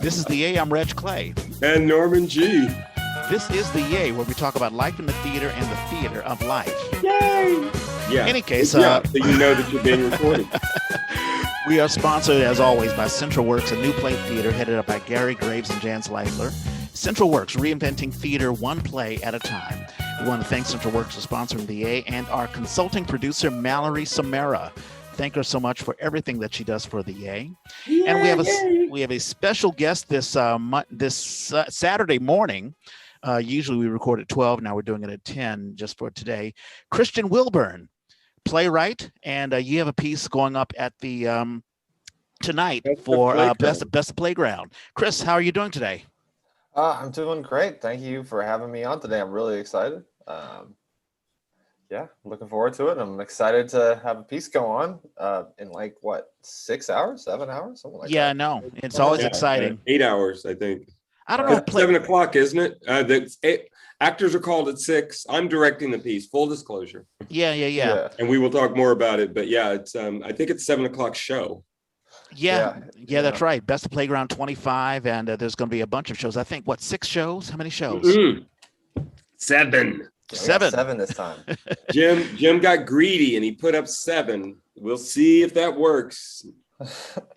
This is the A. I'm Reg Clay. And Norman G. This is the A, where we talk about life in the theater and the theater of life. Yay! Yeah. In any case, so you know that you're being recorded. We are sponsored, as always, by Central Works, a new play theater headed up by Gary Graves and Jan Leifler. Central Works, reinventing theater one play at a time. We want to thank Central Works for sponsoring the A and our consulting producer, Mallory Samara. Thank her so much for everything that she does for the A. Yay, and we have a special guest this Saturday morning. Usually we record at 12. Now we're doing it at 10 just for today. Christian Wilburn, playwright, and you have a piece going up at the tonight for Best of Playground. Chris, how are you doing today? I'm doing great. Thank you for having me on today. I'm really excited. Looking forward to it. I'm excited to have a piece go on in 6 hours, 7 hours, something like that. Yeah, no, it's always exciting. 8 hours, I think. I don't know. 7 o'clock, isn't it? Actors are called at 6. I'm directing the piece. Full disclosure. Yeah. And we will talk more about it. But yeah, it's I think it's 7 o'clock show. Yeah, that's right. Best of Playground 25, and there's going to be a bunch of shows. I think 6 shows? How many shows? Mm-hmm. 7. Seven this time. Jim got greedy and he put up 7. We'll see if that works.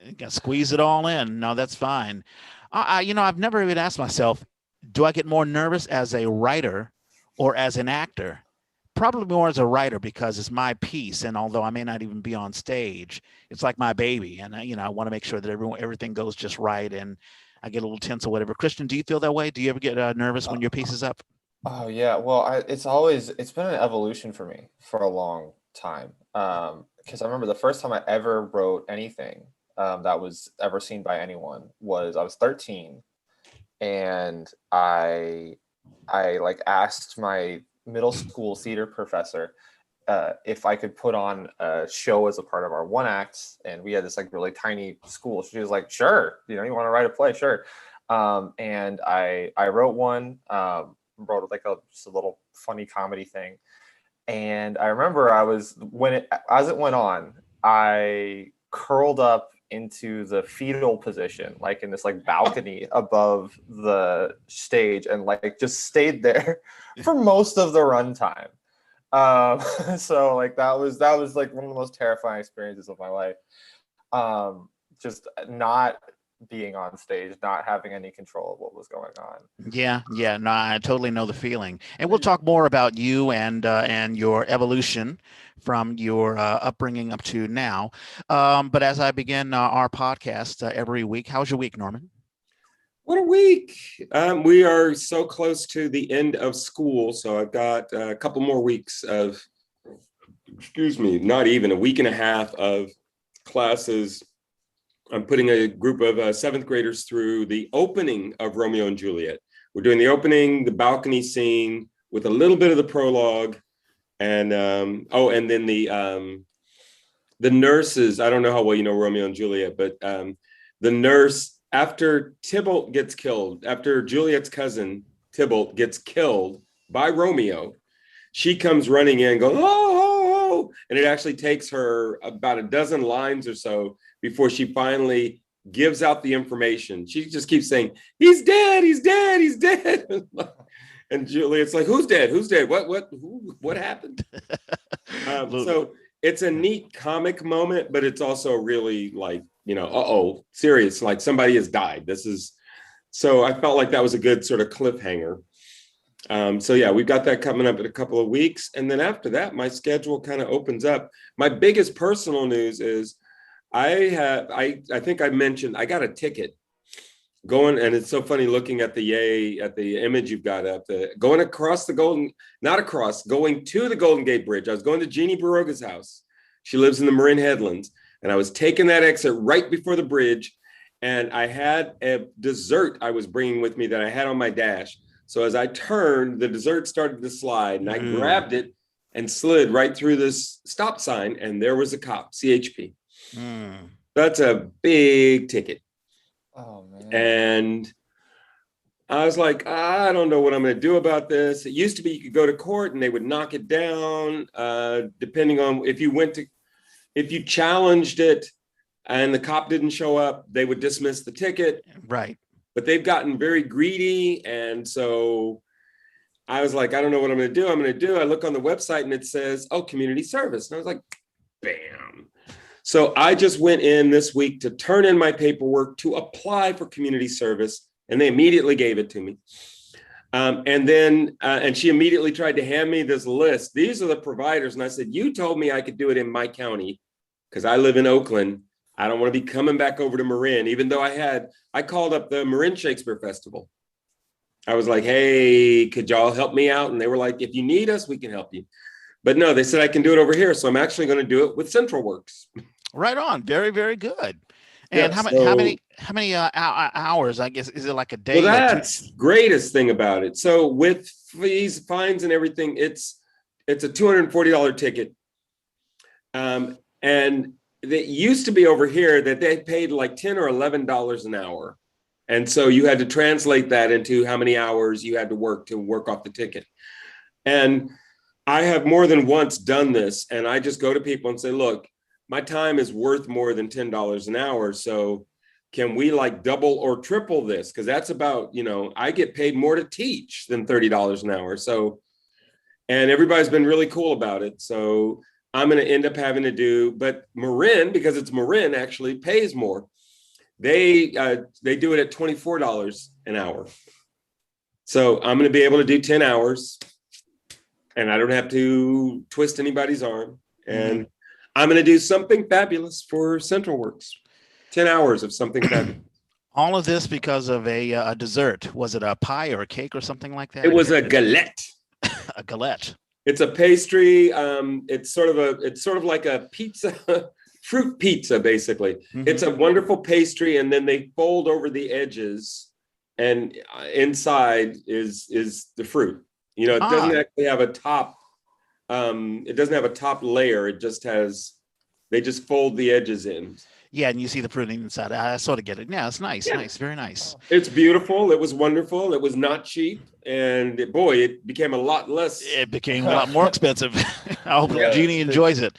You got to squeeze it all in. No, that's fine. I've never even asked myself, do I get more nervous as a writer or as an actor? Probably more as a writer, because it's my piece, and although I may not even be on stage, it's like my baby, and I want to make sure that everything goes just right, and I get a little tense or whatever. Christian, do you feel that way? Do you ever get nervous when your piece is up? Oh yeah, well, it's been an evolution for me for a long time. Because I remember the first time I ever wrote anything that was ever seen by anyone was I was 13, and I asked my middle school theater professor if I could put on a show as a part of our one act, and we had this really tiny school. She was like, "Sure, you want to write a play, sure." And I wrote one. Wrote just a little funny comedy thing, and I remember as it went on, I curled up into the fetal position, in this balcony above the stage, and just stayed there for most of the runtime. So that was one of the most terrifying experiences of my life. Just not being on stage, not having any control of what was going on. Yeah, no, I totally know the feeling. And we'll talk more about you and your evolution from your upbringing up to now. But as I begin our podcast every week, how's your week, Norman? What a week. We are so close to the end of school, so I've got a couple more weeks of, not even a week and a half of classes. I'm putting a group of 7th graders through the opening of Romeo and Juliet. We're doing the opening, the balcony scene with a little bit of the prologue, and and then the nurses. I don't know how well you know Romeo and Juliet, but the nurse, after Tybalt gets killed, after Juliet's cousin Tybalt gets killed by Romeo, she comes running in, going, "Oh!" And it actually takes her about a dozen lines or so before she finally gives out the information. She just keeps saying, "He's dead, he's dead, he's dead." And Juliet's like, "Who's dead? Who's dead? What happened?" So it's a neat comic moment, but it's also really serious, somebody has died. So I felt like that was a good sort of cliffhanger. We've got that coming up in a couple of weeks. And then after that, my schedule kind of opens up. My biggest personal news is I think I mentioned I got a ticket going, and it's so funny looking at the image you've got up, going to the Golden Gate Bridge. I was going to Jeannie Baroga's house. She lives in the Marin Headlands, and I was taking that exit right before the bridge, and I had a dessert I was bringing with me that I had on my dash. So as I turned, the dessert started to slide, and I grabbed it and slid right through this stop sign, and there was a cop, CHP. That's a big ticket. Oh man. And I was like, I don't know what I'm going to do about this. It used to be you could go to court and they would knock it down, depending on if you challenged it and the cop didn't show up, they would dismiss the ticket. Right. but they've gotten very greedy. And so I was like, I don't know what I'm going to do. I look on the website and it says, oh, community service. And I was like, bam. So I just went in this week to turn in my paperwork to apply for community service, and they immediately gave it to me. And she immediately tried to hand me this list. These are the providers. And I said, you told me I could do it in my county because I live in Oakland. I don't want to be coming back over to Marin, even though I called up the Marin Shakespeare Festival. I was like, hey, could y'all help me out? And they were like, if you need us, we can help you. But no, they said I can do it over here. So I'm actually going to do it with Central Works. Right on. Very, very good. Yeah, And how many hours, I guess, is it like a day? Well, that's the greatest thing about it. So with fees, fines, and everything, it's a $240 ticket. And it used to be over here that they paid like $10 or $11 an hour. And so you had to translate that into how many hours you had to work off the ticket. And I have more than once done this, and I just go to people and say, look, my time is worth more than $10 an hour. So can we like double or triple this? Because that's about, I get paid more to teach than $30 an hour. So, and everybody's been really cool about it. So I'm going to end up having to do, but Marin, because it's Marin, actually pays more. They do it at $24 an hour. So I'm going to be able to do 10 hours and I don't have to twist anybody's arm. And I'm going to do something fabulous for Central Works. 10 hours of something fabulous. All of this because of a dessert. Was it a pie or a cake or something like that? It was a galette. A galette. It's a pastry. It's sort of like a pizza, fruit pizza, basically. Mm-hmm. It's a wonderful pastry, and then they fold over the edges, and inside is the fruit. It doesn't actually have a top. It doesn't have a top layer. It just has. They just fold the edges in. Yeah, and you see the fruit inside. I sort of get it. Yeah, it's nice. Yeah. Nice, very nice. It's beautiful. It was wonderful. It was not cheap, and it became a lot less. It became a lot more expensive. I hope Jeannie enjoys it.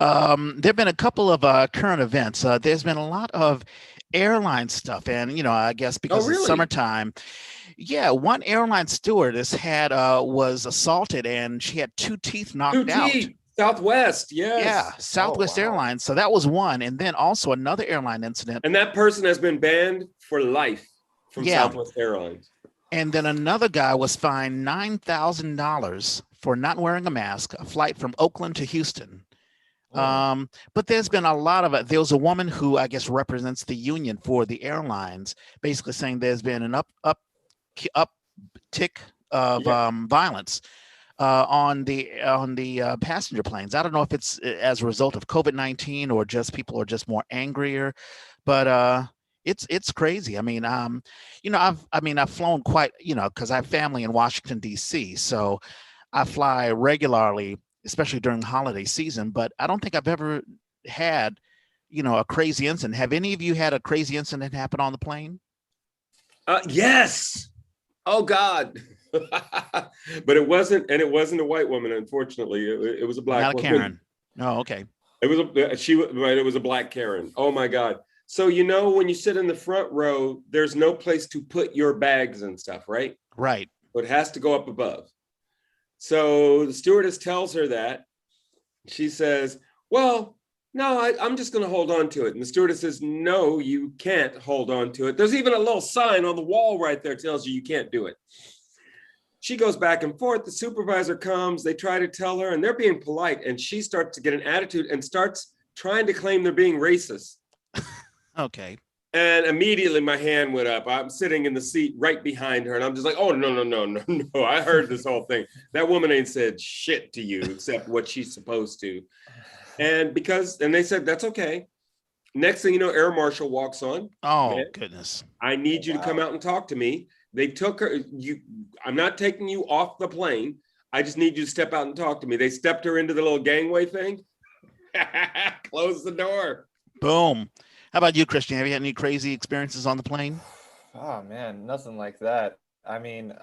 There've been a couple of current events. There's been a lot of airline stuff, and I guess because it's summertime. Yeah, one airline stewardess was assaulted, and she had 2 teeth knocked out. Southwest, yes. Yeah, Southwest Airlines. So that was one. And then also another airline incident. And that person has been banned for life from Southwest Airlines. And then another guy was fined $9,000 for not wearing a mask, a flight from Oakland to Houston. But there's been a lot of it. There was a woman who I guess represents the union for the airlines, basically saying there's been an uptick of violence on the passenger planes. I don't know if it's as a result of COVID-19 or just people are just more angrier, but it's crazy. I mean, I've flown quite, because I have family in Washington D.C., so I fly regularly, especially during holiday season. But I don't think I've ever had, a crazy incident. Have any of you had a crazy incident happen on the plane? Yes. Oh God. But it wasn't a white woman, unfortunately. It was a black woman. Not a Karen. Oh, okay. It was a black Karen. Oh my God. So when you sit in the front row, there's no place to put your bags and stuff, right? Right. So it has to go up above. So the stewardess tells her that. She says, well, no, I'm just going to hold on to it. And the stewardess says, no, you can't hold on to it. There's even a little sign on the wall right there that tells you can't do it. She goes back and forth. The supervisor comes. They try to tell her, and they're being polite. And she starts to get an attitude and starts trying to claim they're being racist. Okay. And immediately my hand went up. I'm sitting in the seat right behind her. And I'm just like, oh, no. I heard this whole thing. That woman ain't said shit to you except what she's supposed to. And they said, that's okay. Next thing you know, Air Marshal walks on. Oh, goodness. I need you to come out and talk to me. They took her. I'm not taking you off the plane. I just need you to step out and talk to me. They stepped her into the little gangway thing. Close the door. Boom. How about you, Christian? Have you had any crazy experiences on the plane? Oh man, nothing like that. I mean,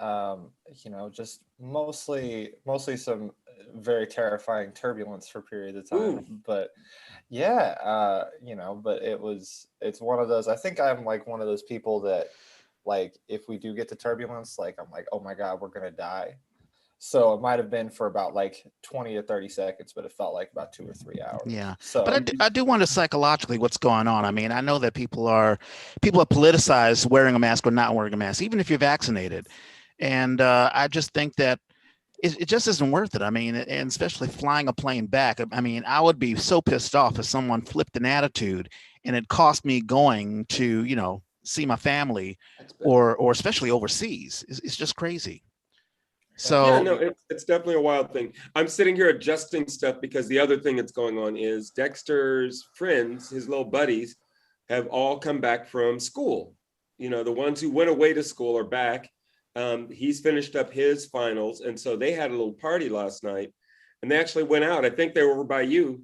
just mostly some very terrifying turbulence for periods of time. Ooh. But but it's one of those. I think I'm like one of those people that like if we do get to turbulence, like I'm like, oh my God, we're gonna die. So it might have been for about like 20 to 30 seconds, but it felt like about 2 or 3 hours. Yeah, but So I do wonder psychologically what's going on. I mean, I know that people have politicized wearing a mask or not wearing a mask, even if you're vaccinated, and I just think that it just isn't worth it. I mean, and especially flying a plane back. I mean, I would be so pissed off if someone flipped an attitude and it cost me going to, see my family, or especially overseas. It's just crazy. Yeah, So, no, it's definitely a wild thing. I'm sitting here adjusting stuff because the other thing that's going on is Dexter's friends, his little buddies, have all come back from school. The ones who went away to school are back. He's finished up his finals, and so they had a little party last night, and they actually went out. I think they were over by you,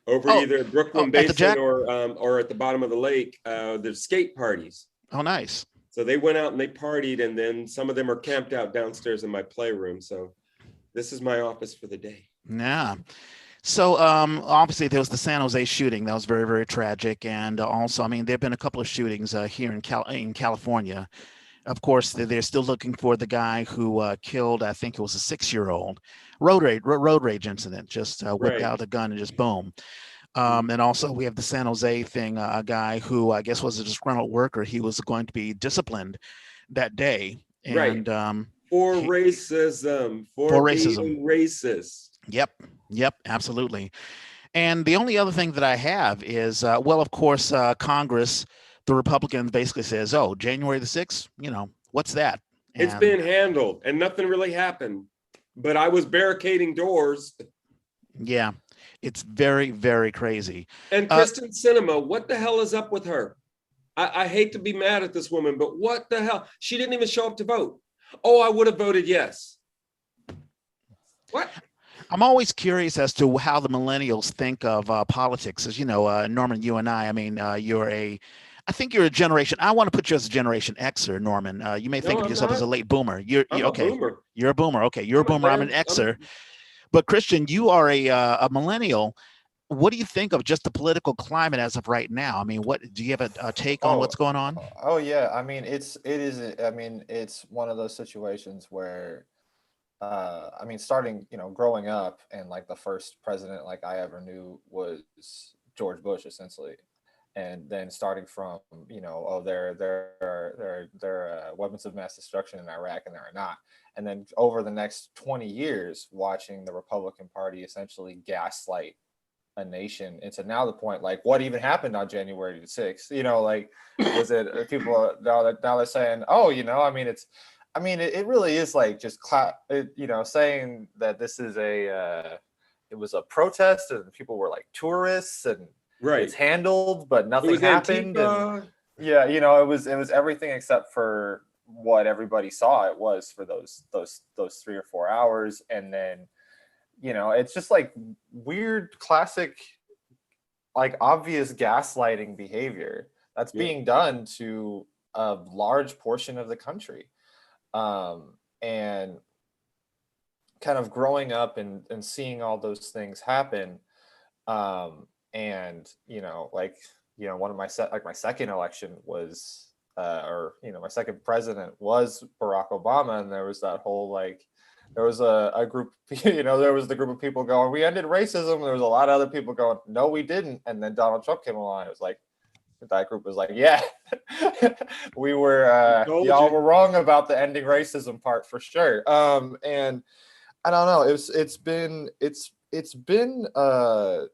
over oh, either Brooklyn at the Basin Jack. or at the bottom of the lake. There's skate parties. Oh, nice. So they went out and they partied, and then some of them are camped out downstairs in my playroom. So this is my office for the day. Yeah. So obviously there was the San Jose shooting that was very, very tragic, and also, I mean, there have been a couple of shootings here in California. Of course, they're still looking for the guy who killed, I think it was a 6-year-old road rage incident. Just whipped Right. out a gun and just boom. And also we have the San Jose thing, a guy who I guess was a disgruntled worker. He was going to be disciplined that day. Right. And For racism, for for racism. being racist. Yep, absolutely. And the only other thing that I have is, well, of course, Congress, the Republicans basically says, oh, January the 6th, what's that? It's And been handled and nothing really happened. But I was barricading doors. yeah, it's very, very crazy. And Kristen Cinema, what the hell is up with her? I hate to be mad at this woman, but what the hell? She didn't even show up to vote. Oh, I would have voted yes. What? I'm always curious as to how the millennials think of politics. As you know, Norman, you and I mean, I think you're a generation. I want to put you as a Generation Xer, Norman. You may think of I'm yourself not. as a late boomer. I'm Okay. a boomer. You're a boomer. Okay, you're a boomer. I'm an Xer. But Christian, you are a millennial. What do you think of just the political climate as of right now? I mean, what do you have a take on what's going on? Oh yeah. I mean, it's one of those situations where, I mean, starting, growing up, and like the first president like I ever knew was George Bush, essentially. And then starting from, there are weapons of mass destruction in Iraq, and there are not. And then over the next 20 years, watching the Republican Party essentially gaslight a nation into now the point, like, what even happened on January the 6th? Like, was it people now they're saying, oh, it really is like just saying that this is it was a protest and people were like tourists, and Right. it's handled, but nothing happened. And yeah, it was everything except for what everybody saw it was for those 3 or 4 hours. And then, it's just like weird, classic, like obvious gaslighting behavior that's being done to a large portion of the country. And kind of growing up and seeing all those things happen. And one of my second election was my second president was Barack Obama, and there was that whole there was a group, there was the group of people going, we ended racism. There was a lot of other people going, no, we didn't. And then Donald Trump came along. It was like, that group was like, yeah, we were, y'all were wrong about the ending racism part for sure. And I don't know, it's been a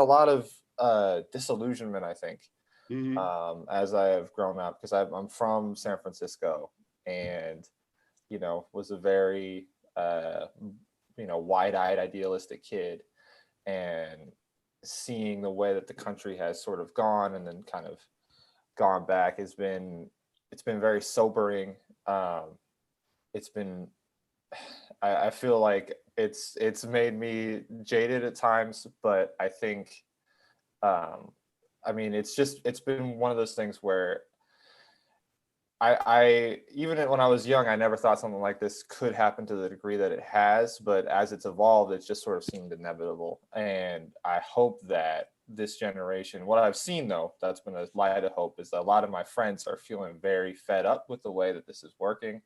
lot of disillusionment, I think, as I have grown up, because I'm from San Francisco, and was a very wide-eyed, idealistic kid, and seeing the way that the country has sort of gone and then kind of gone back it's been very sobering. It's been, I feel like it's made me jaded at times, but I think it's been one of those things where I even when I was young, I never thought something like this could happen to the degree that it has, but as it's evolved, it's just sort of seemed inevitable. And I hope that this generation. What I've seen, though, that's been a light of hope, is that a lot of my friends are feeling very fed up with the way that this is working.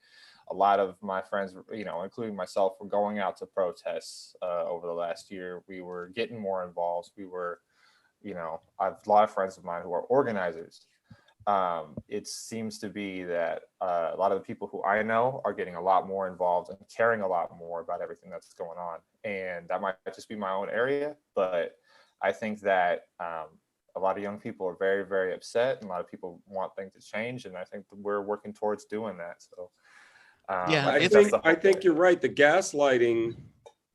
A lot of my friends, including myself, were going out to protests over the last year. We were getting more involved. We were, I have a lot of friends of mine who are organizers. It seems to be that a lot of the people who I know are getting a lot more involved and caring a lot more about everything that's going on. And that might just be my own area, but I think that a lot of young people are very, very upset, and a lot of people want things to change. And I think that we're working towards doing that. So I think you're right. The gaslighting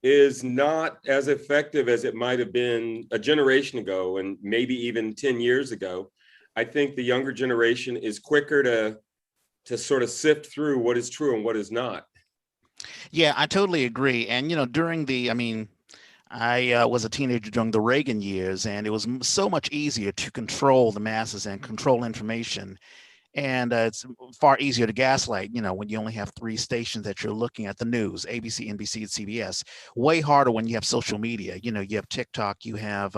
is not as effective as it might have been a generation ago, and maybe even 10 years ago. I think the younger generation is quicker to sort of sift through what is true and what is not. Yeah, I totally agree. And, I was a teenager during the Reagan years, and it was so much easier to control the masses and control information. And it's far easier to gaslight, when you only have three stations that you're looking at: the news, ABC, NBC, and CBS. Way harder when you have social media. You have TikTok, you have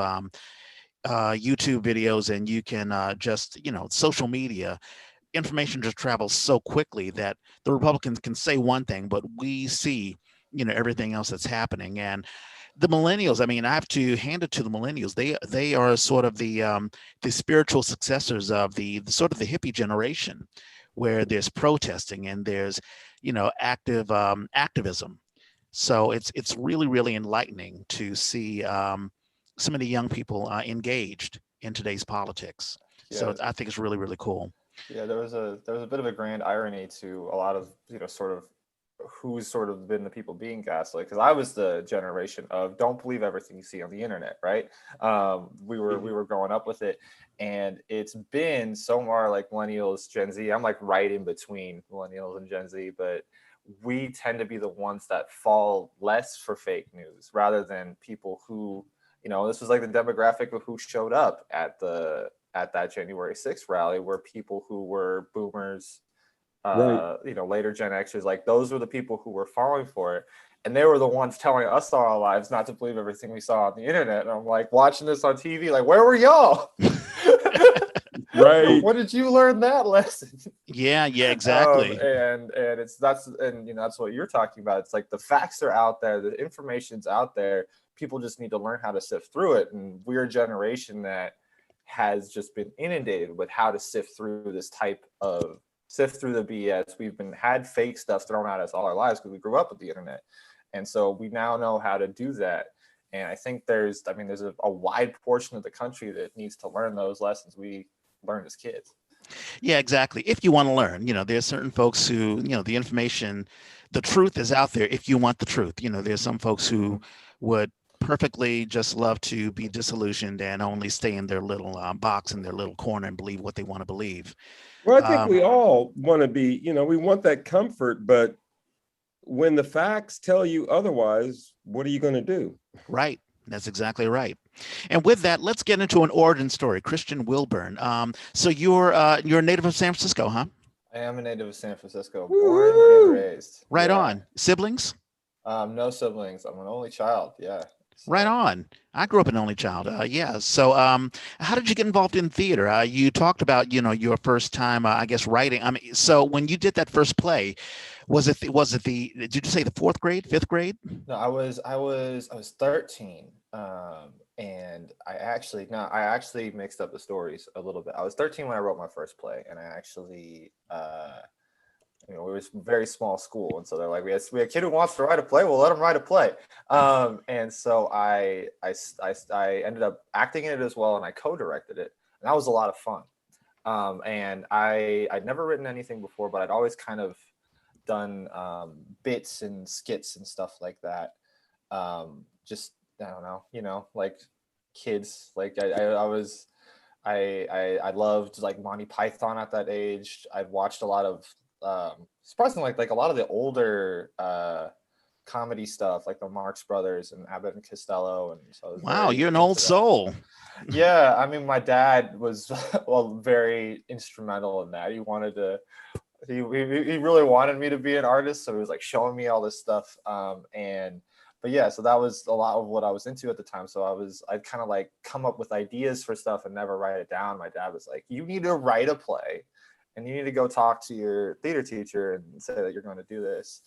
YouTube videos, and you can social media. Information just travels so quickly that the Republicans can say one thing, but we see, everything else that's happening. And the millennials, I have to hand it to the millennials. They are sort of the spiritual successors of the sort of the hippie generation, where there's protesting and there's, active activism. So it's really, really enlightening to see so many young people engaged in today's politics. Yeah. So I think it's really, really cool. Yeah, there was a bit of a grand irony to a lot of, sort of who's sort of been the people being gaslit, because I was the generation of don't believe everything you see on the internet, right? We were growing up with it, and it's been so far like millennials, Gen Z. I'm like right in between millennials and Gen Z, but we tend to be the ones that fall less for fake news rather than people who, this was like the demographic of who showed up at that January 6th rally, were people who were boomers, Right. Later Gen Xers. Like, those were the people who were falling for it. And they were the ones telling us all our lives not to believe everything we saw on the internet. And I'm like watching this on TV, like, where were y'all? Right. When did you learn that lesson? Yeah, exactly. And that's what you're talking about. It's like the facts are out there, the information's out there. People just need to learn how to sift through it. And we're a generation that has just been inundated with how to sift through the BS. We've had fake stuff thrown at us all our lives because we grew up with the internet. And so we now know how to do that. And I think there's a wide portion of the country that needs to learn those lessons we learned as kids. Yeah, exactly. If you want to learn, there's certain folks who, the information, the truth is out there if you want the truth. There's some folks who would perfectly just love to be disillusioned and only stay in their little box, in their little corner, and believe what they want to believe. Well, I think we all want to be, we want that comfort, but when the facts tell you otherwise, what are you going to do? Right. That's exactly right. And with that, let's get into an origin story. Christian Wilburn. So you're a native of San Francisco, huh? I am a native of San Francisco, born and raised. Right on. Siblings? No siblings. I'm an only child. Yeah. So. Right on. I grew up an only child. Yeah. So how did you get involved in theater? You talked about, your first time, I guess, writing. So when you did that first play, was it did you say the fourth grade, fifth grade? No, I was 13. And I actually mixed up the stories a little bit. I was 13 when I wrote my first play, and I actually, it was a very small school, and so they're like, we have a kid who wants to write a play. We'll let him write a play. And so I ended up acting in it as well, and I co-directed it, and that was a lot of fun. And I'd never written anything before, but I'd always kind of done bits and skits and stuff like that. Just, I don't know, like kids. Like I loved like Monty Python at that age. I'd watched a lot of surprisingly like a lot of the older comedy stuff, like the Marx Brothers and Abbott and Costello. And so wow, you're an old soul. Yeah, my dad was very instrumental in that. He wanted to. He really wanted me to be an artist, so he was like showing me all this stuff. yeah, so that was a lot of what I was into at the time. So I'd kind of like come up with ideas for stuff and never write it down. My dad was like, you need to write a play and you need to go talk to your theater teacher and say that you're going to do this.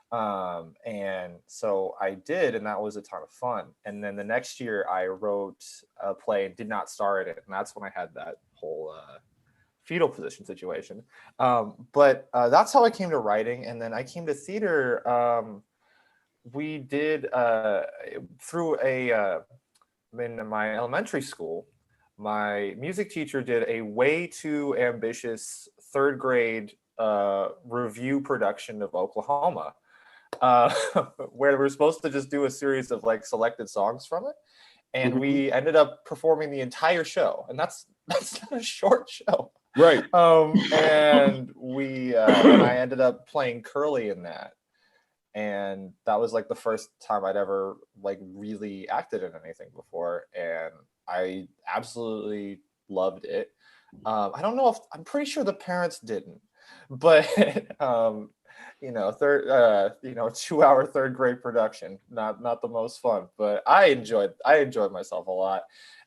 And so I did, and that was a ton of fun. And then the next year I wrote a play and did not star in it. And that's when I had that whole fetal position situation. But that's how I came to writing. And then I came to theater. We did through in my elementary school, my music teacher did a way too ambitious third grade review production of Oklahoma, where we're supposed to just do a series of like selected songs from it. And we ended up performing the entire show. And that's not a short show. Right. And I ended up playing Curly in that. And that was like the first time I'd ever like really acted in anything before. And I absolutely loved it. I don't know if I'm pretty sure the parents didn't, but 2-hour third grade production, not the most fun, but I enjoyed myself a lot.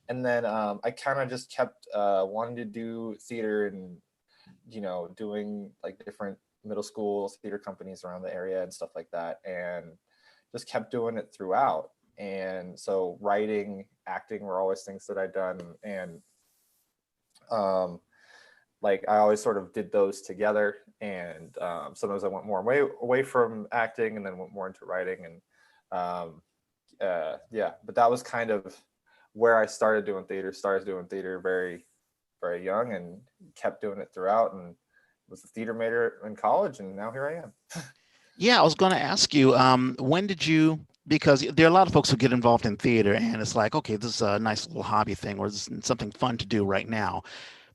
And then I kind of just kept wanting to do theater and, doing like different middle school theater companies around the area and stuff like that, and just kept doing it throughout. And so writing, acting were always things that I'd done, and like I always sort of did those together. And sometimes I went more away from acting and then went more into writing. And but that was kind of where I started doing theater very, very young, and kept doing it throughout, and was a theater major in college, and now here I am. Yeah, I was going to ask you, when did you, because there are a lot of folks who get involved in theater and it's like, okay, this is a nice little hobby thing, or this is something fun to do right now.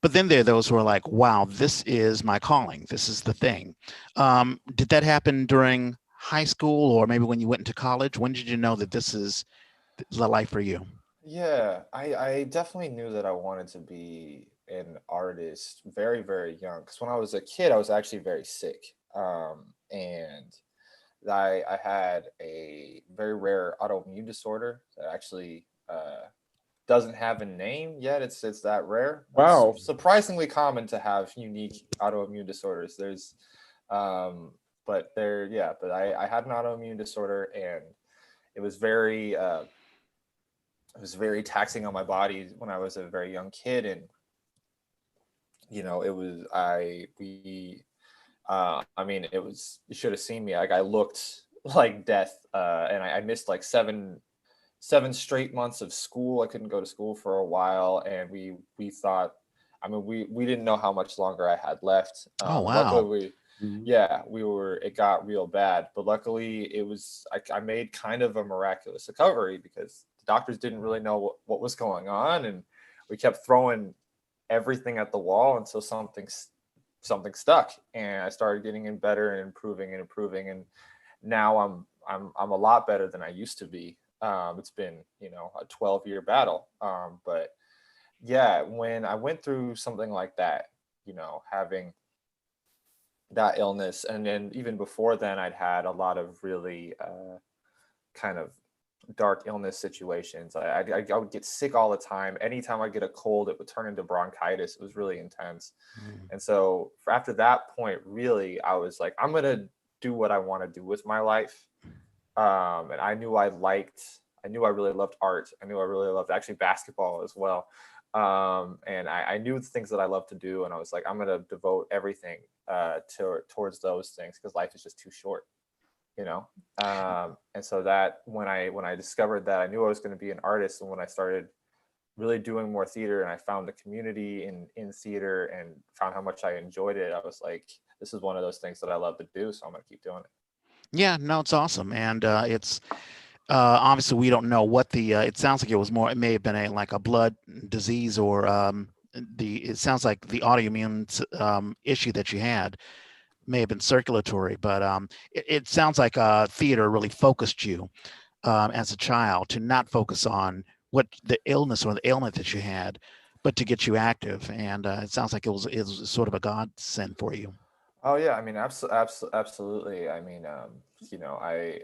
But then there are those who are like, wow, this is my calling. This is the thing. Did that happen during high school, or maybe when you went into college? When did you know that this is the life for you? Yeah, I definitely knew that I wanted to be an artist very, very young. Because when I was a kid, I was actually very sick. And I had a very rare autoimmune disorder that actually doesn't have a name yet. It's that rare. Wow. It's surprisingly common to have unique autoimmune disorders. But I had an autoimmune disorder, and it was very taxing on my body when I was a very young kid. And you should have seen me. Like, I looked like death, and I missed like seven straight months of school. I couldn't go to school for a while, and we thought, we didn't know how much longer I had left. Oh, wow. Luckily, it got real bad, but luckily I made kind of a miraculous recovery, because the doctors didn't really know what was going on, and we kept throwing everything at the wall until something stuck, and I started getting in better and improving, and now I'm a lot better than I used to be. It's been a 12-year battle, but yeah, when I went through something like that, having that illness, and then even before then I'd had a lot of really kind of dark illness situations. I would get sick all the time. Anytime I get a cold, it would turn into bronchitis. It was really intense. And so after that point, really, I was like, I'm gonna do what I want to do with my life. And I knew I really loved art. I knew I really loved actually basketball as well. And I knew the things that I love to do, and I was like, I'm gonna devote everything towards those things, because life is just too short. And so that when I discovered that, I knew I was going to be an artist, and when I started really doing more theater, and I found the community in theater and found how much I enjoyed it, I was like, this is one of those things that I love to do, so I'm going to keep doing it. Yeah, no, it's awesome. And it's obviously we don't know what it sounds like it may have been a blood disease, or it sounds like the autoimmune issue that you had may have been circulatory, but it sounds like theater really focused you as a child to not focus on what the illness or the ailment that you had, but to get you active. And it sounds like it was sort of a godsend for you. Oh yeah, I mean, absolutely. I mean, you know, I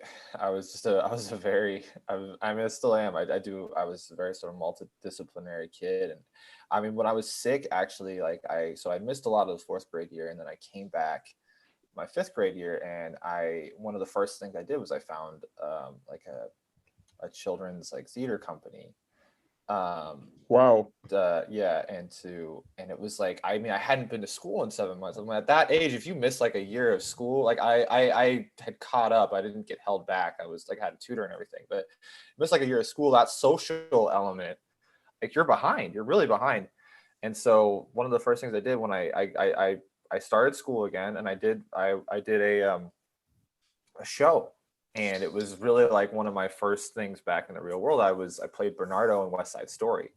was just I was a very, I mean, I still am. I was a very sort of multidisciplinary kid, and I mean, when I was sick, actually, like I missed a lot of the fourth grade year, and then I came back my fifth grade year, and one of the first things I did was I found like a children's like theater company. Wow. Yeah, and it was like, I mean, I hadn't been to school in 7 months. I mean, at that age, if you miss like a year of school, like I had caught up. I didn't get held back. I was like, had a tutor and everything, but miss like a year of school, that social element, like you're behind. You're really behind. And so one of the first things I did when I started school again, and I did a show, and it was really like one of my first things back in the real world. I played Bernardo in West Side Story,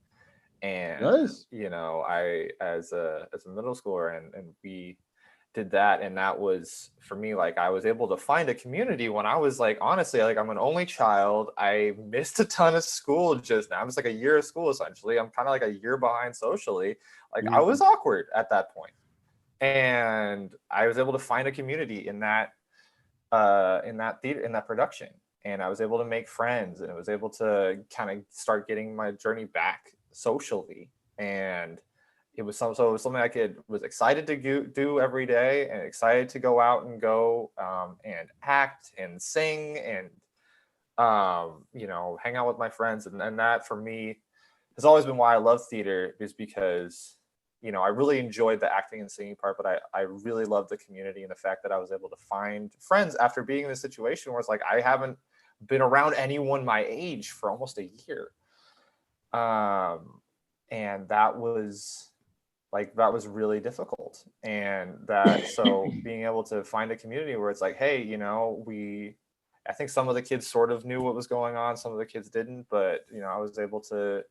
and Nice. you know, I as a middle schooler, and we did that, and that was for me, like I was able to find a community when I was like, honestly, like I'm an only child. I missed a ton of school just now. I was like a year of school essentially. I'm kind of like a year behind socially. Like I was awkward at that point, and I was able to find a community in that theater, in that production, and I was able to make friends, and I was able to kind of start getting my journey back socially. And it was something was excited to do every day, and excited to go out and go and act and sing and you know, hang out with my friends. And that for me has always been why I love theater, is because, you know, I really enjoyed the acting and singing part, but I really loved the community and the fact that I was able to find friends after being in a situation where it's like I haven't been around anyone my age for almost a year. And that was really difficult. And that, so being able to find a community where it's like, hey, you know, I think some of the kids sort of knew what was going on, some of the kids didn't, but you know, I was able to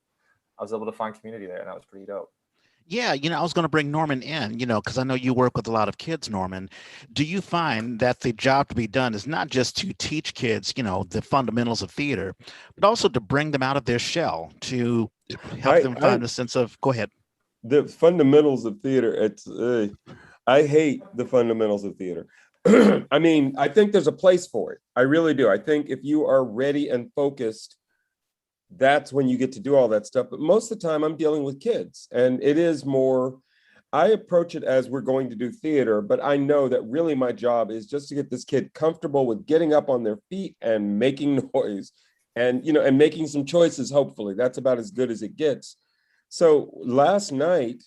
find community there, and that was pretty dope. Yeah, I was going to bring Norman in, because I know you work with a lot of kids, Norman. Do you find that the job to be done is not just to teach kids, the fundamentals of theater, but also to bring them out of their shell, to help them find a sense of, go ahead. The fundamentals of theater, I hate the fundamentals of theater. I mean, I think there's a place for it. I really do. I think if you are ready and focused, that's when you get to do all that stuff. But most of the time I'm dealing with kids, and it is more, I approach it as we're going to do theater, but I know that really my job is just to get this kid comfortable with getting up on their feet and making noise, and, and making some choices. Hopefully that's about as good as it gets. So last night,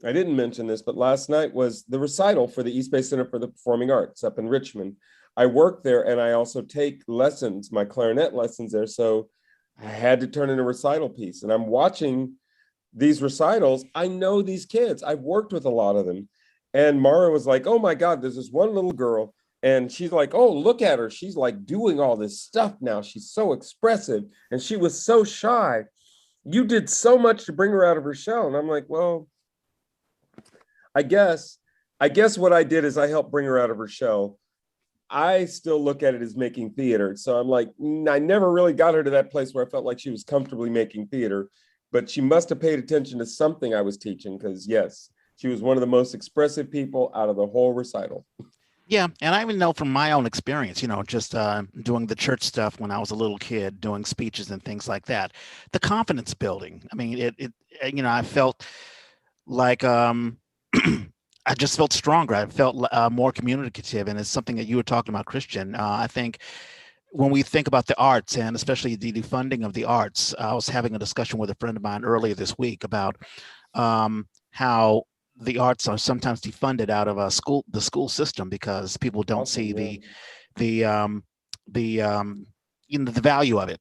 I didn't mention this, but last night was the recital for the East Bay Center for the Performing Arts up in Richmond. I work there, and I also take lessons, my clarinet lessons there. So I had to turn in a recital piece, and I'm watching these recitals. I know these kids. I've worked with a lot of them. And Mara was like, oh my God, there's this one little girl, and she's like, oh, look at her. She's like doing all this stuff now. She's so expressive, and she was so shy. You did so much to bring her out of her shell. And I'm like, well, I guess what I did is I helped bring her out of her shell. I still look at it as making theater. So I'm like, I never really got her to that place where I felt like she was comfortably making theater, but she must have paid attention to something I was teaching, because yes, she was one of the most expressive people out of the whole recital. Yeah, and I even know from my own experience, just doing the church stuff when I was a little kid, doing speeches and things like that, the confidence building. I mean, I felt like I just felt stronger. I felt more communicative, and it's something that you were talking about, Christian. I think when we think about the arts, and especially the defunding of the arts, I was having a discussion with a friend of mine earlier this week about how the arts are sometimes defunded out of the school system, because people don't see the value of it.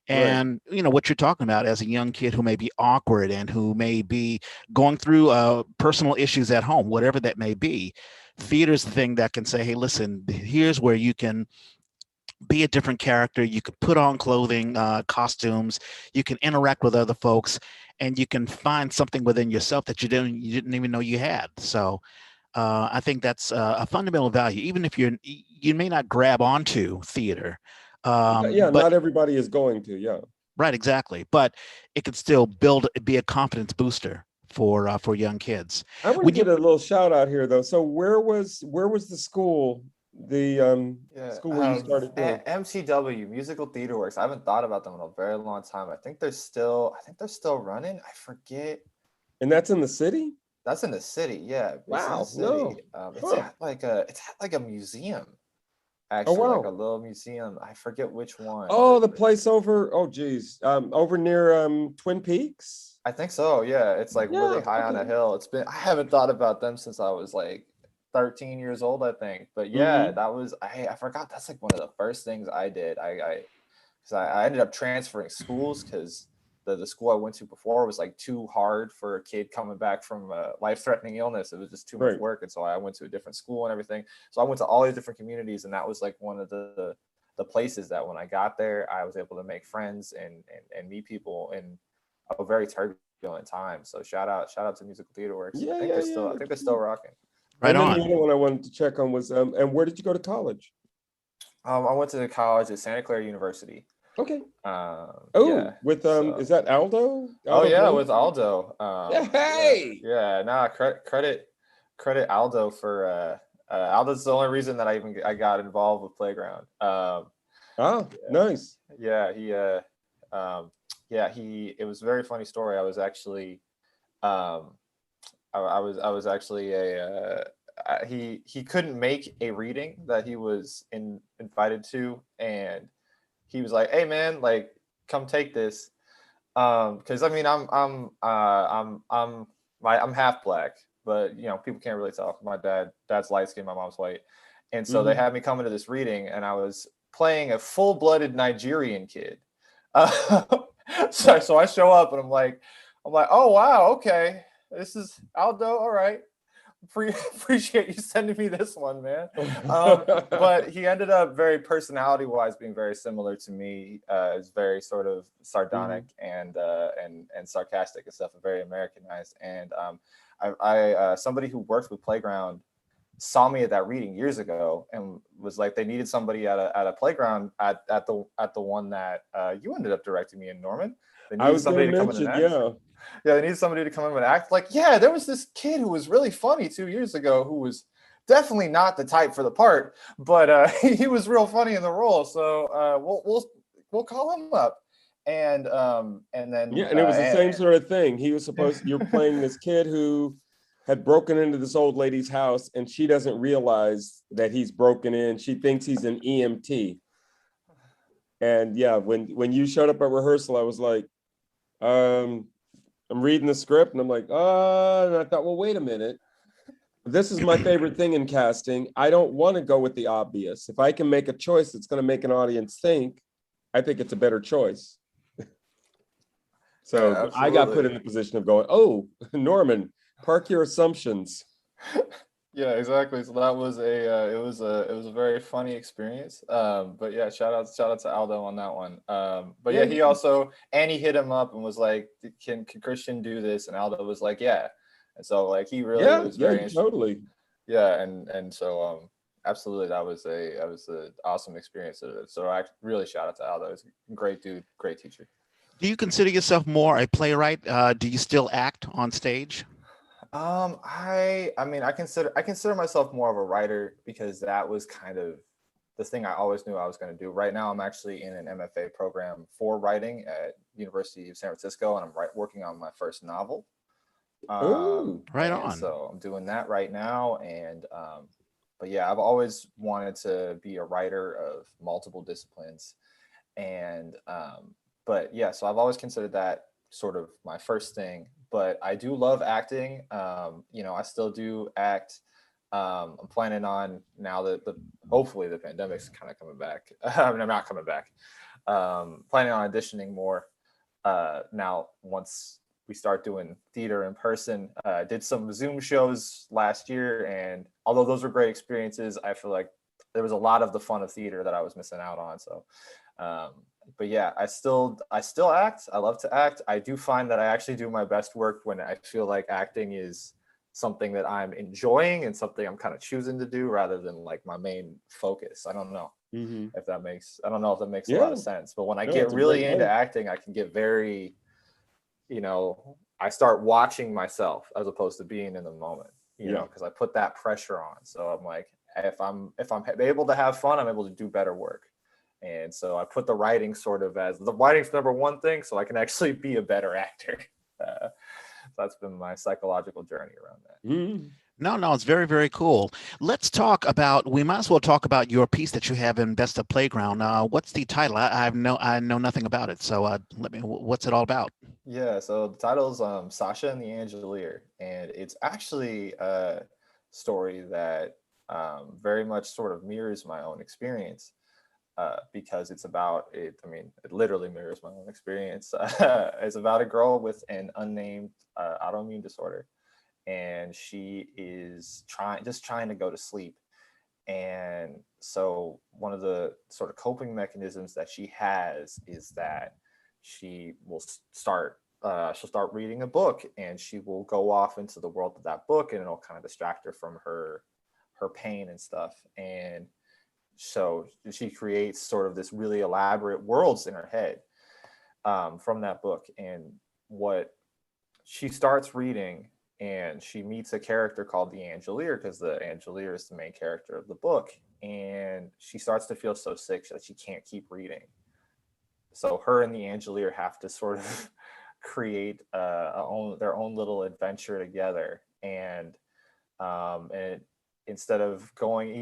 And what you're talking about as a young kid who may be awkward and who may be going through personal issues at home, whatever that may be, theater is the thing that can say, hey, listen, here's where you can be a different character. You can put on clothing, costumes, you can interact with other folks, and you can find something within yourself that you didn't even know you had. So I think that's a fundamental value, even if you may not grab onto theater. But not everybody is going to. Yeah. Right, exactly. But it could still be a confidence booster for young kids. I want to get a little shout out here though. So where was the school? The school where you started doing MTW, Musical Theater Works. I haven't thought about them in a very long time. I think they're still running. I forget. And that's in the city? That's in the city, yeah. Wow. It's in the city. It's at like a museum. Actually, wow. like a little museum. I forget which one. Oh, the place over, over near Twin Peaks? I think so, yeah. It's like really high on a hill. I haven't thought about them since I was like 13 years old, I think. But yeah, that was I forgot that's like one of the first things I did. I ended up transferring schools because the school I went to before was like too hard for a kid coming back from a life-threatening illness. It was just too much work, and so I went to a different school and everything. So I went to all these different communities, and that was like one of the places that when I got there, I was able to make friends and meet people in a very turbulent time. So shout out to Musical Theater Works. I think they're still rocking. Right on. The other one I wanted to check on was and where did you go to college? I went to college at Santa Clara University. Okay. With is that Aldo? With Aldo. Credit Aldo for Aldo's the only reason that I got involved with Playground. Nice. Yeah, it was a very funny story. I was actually I was actually he couldn't make a reading that he was invited to, and he was like, "Hey man, like come take this," because I mean I'm half black, but you know people can't really tell. My dad's light skin, my mom's white, and so they had me come into this reading, and I was playing a full-blooded Nigerian kid. So I show up and I'm like, oh wow, okay, this is Aldo, all right. Appreciate you sending me this one, man. But he ended up very personality-wise being very similar to me. Is very sort of sardonic and sarcastic and stuff, and very Americanized. And I somebody who worked with Playground saw me at that reading years ago and was like, they needed somebody at a Playground at the one that you ended up directing me in, Norman. They needed somebody to come in and act. Yeah, they needed somebody to come in and act. Like, yeah, there was this kid who was really funny 2 years ago who was definitely not the type for the part, but he was real funny in the role. So we'll call him up. And then and it was the same sort of thing. He was you're playing this kid who had broken into this old lady's house, and she doesn't realize that he's broken in. She thinks he's an EMT. And yeah, when you showed up at rehearsal, I was like, I'm reading the script, and I'm like, and I thought, well, wait a minute. This is my favorite thing in casting. I don't want to go with the obvious. If I can make a choice that's going to make an audience think, I think it's a better choice. So yeah, I got put in the position of going, oh, Norman, park your assumptions. Yeah, exactly. So that was it was a very funny experience. But yeah, shout out to Aldo on that one. But yeah, he also Annie hit him up and was like, can Christian do this? And Aldo was like, yeah. And so like he really was very totally. Yeah, and so absolutely that was an awesome experience. So I really shout out to Aldo. He's a great dude, great teacher. Do you consider yourself more a playwright? Do you still act on stage? I mean, I consider myself more of a writer because that was kind of the thing I always knew I was going to do. Right now, I'm actually in an MFA program for writing at University of San Francisco, and I'm working on my first novel. Right on. So I'm doing that right now, and but yeah, I've always wanted to be a writer of multiple disciplines, and but yeah, so I've always considered that sort of my first thing. But I do love acting. I still do act. I'm planning on now that hopefully the pandemic's kind of coming back. I mean, I'm not coming back. Planning on auditioning more now once we start doing theater in person. Did some Zoom shows last year, and although those were great experiences, I feel like there was a lot of the fun of theater that I was missing out on. So. But yeah, I still act. I love to act. I do find that I actually do my best work when I feel like acting is something that I'm enjoying and something I'm kind of choosing to do rather than like my main focus. I don't know if that makes a lot of sense. But when I get really into acting, I can get very, I start watching myself as opposed to being in the moment, you know, Yeah. because I put that pressure on. So I'm like, if I'm able to have fun, I'm able to do better work. And so I put the writing sort of as the writing's number one thing, so I can actually be a better actor. That's been my psychological journey around that. Mhm. No, it's very, very cool. Let's talk about, we might as well talk about your piece that you have in Best of Playground. What's the title? I know nothing about it. So what's it all about? Yeah, so the title's Sasha and the Angelier, and it's actually a story that very much sort of mirrors my own experience. Because it's about it. I mean, it literally mirrors my own experience. It's about a girl with an unnamed autoimmune disorder, and she is trying to go to sleep. And so, one of the sort of coping mechanisms that she has is that she will start. She'll start reading a book, and she will go off into the world of that book, and it'll kind of distract her from her pain and stuff. And so she creates sort of this really elaborate worlds in her head from that book. And what she starts reading, and she meets a character called the Angelier, because the Angelier is the main character of the book. And she starts to feel so sick that she can't keep reading. So her and the Angelier have to sort of create their own little adventure together. And instead of going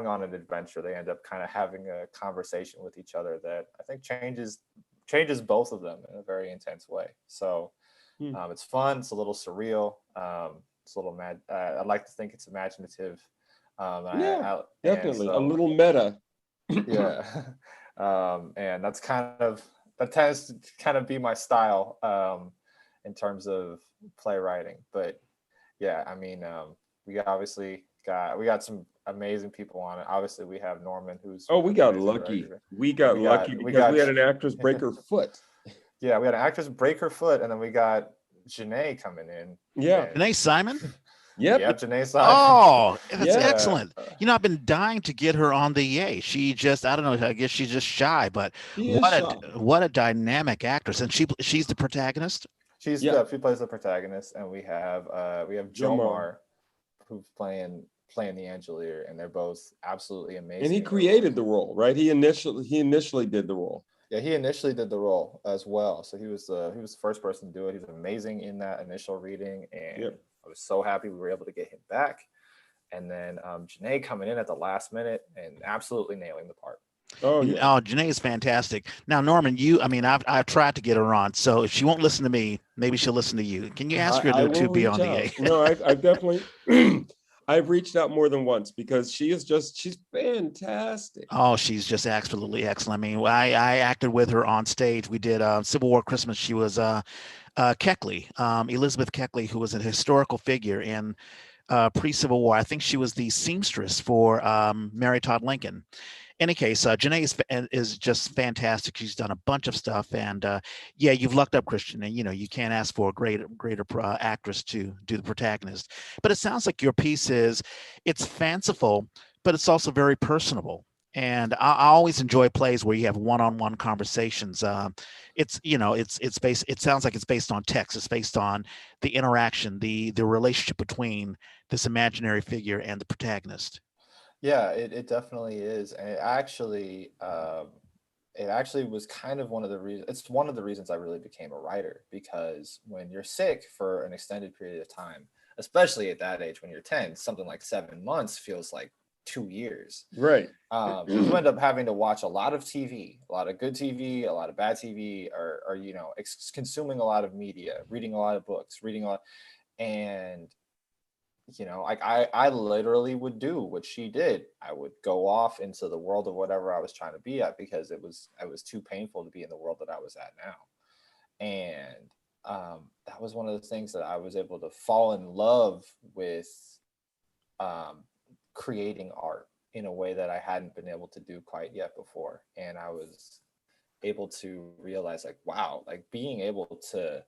on an adventure, they end up kind of having a conversation with each other that I think changes both of them in a very intense way. So it's fun. It's a little surreal. It's a little mad. I'd like to think it's imaginative. Definitely so, a little meta. Yeah. And that tends to kind of be my style in terms of playwriting. But yeah, I mean, we got some amazing people on it. Obviously, we have Norman, who's Oh, we got amazing lucky. director. We got lucky because we had an actress break her foot. Yeah, we had an actress break her foot, and then we got Janae coming in. Yeah. Janae Simon? Yep. Yeah, Janae Simon. Oh, that's Yeah. excellent. You know, I've been dying to get her on the Yay. She just, I don't know, I guess she's just shy, but She is shy. what a dynamic actress. And she's the protagonist. She plays the protagonist, and we have Jomar, who's playing the Angelier, and they're both absolutely amazing. And he created the role, right? He initially did the role. Yeah, he initially did the role as well. So he was the first person to do it. He was amazing in that initial reading, and I was so happy we were able to get him back. And then Janae coming in at the last minute and absolutely nailing the part. Oh, yeah. Oh, Janae is fantastic. Now, Norman, I've tried to get her on, so if she won't listen to me, maybe she'll listen to you. Can you ask her to be on the A? No, I've definitely I've reached out more than once because she's fantastic. Oh, she's just absolutely excellent. I mean, I acted with her on stage. We did Civil War Christmas. She was Keckley, Elizabeth Keckley, who was a historical figure in pre-Civil War. I think she was the seamstress for Mary Todd Lincoln. In any case, Janae is just fantastic. She's done a bunch of stuff, and yeah, you've lucked up, Christian. And you can't ask for a greater actress to do the protagonist. But it sounds like your piece it's fanciful, but it's also very personable. And I always enjoy plays where you have one-on-one conversations. It sounds like it's based on text. It's based on the interaction, the relationship between this imaginary figure and the protagonist. Yeah, it definitely is, and it actually was kind of one of the reasons. It's one of the reasons I really became a writer, because when you're sick for an extended period of time, especially at that age when you're 10, something like 7 months feels like 2 years. Right. You end up having to watch a lot of TV, a lot of good TV, a lot of bad TV, or consuming a lot of media, reading a lot of books, and like I literally would do what she did. I would go off into the world of whatever I was trying to be at, because it was too painful to be in the world that I was at now. And that was one of the things that I was able to fall in love with, creating art in a way that I hadn't been able to do quite yet before. And I was able to realize, like, wow, like being able to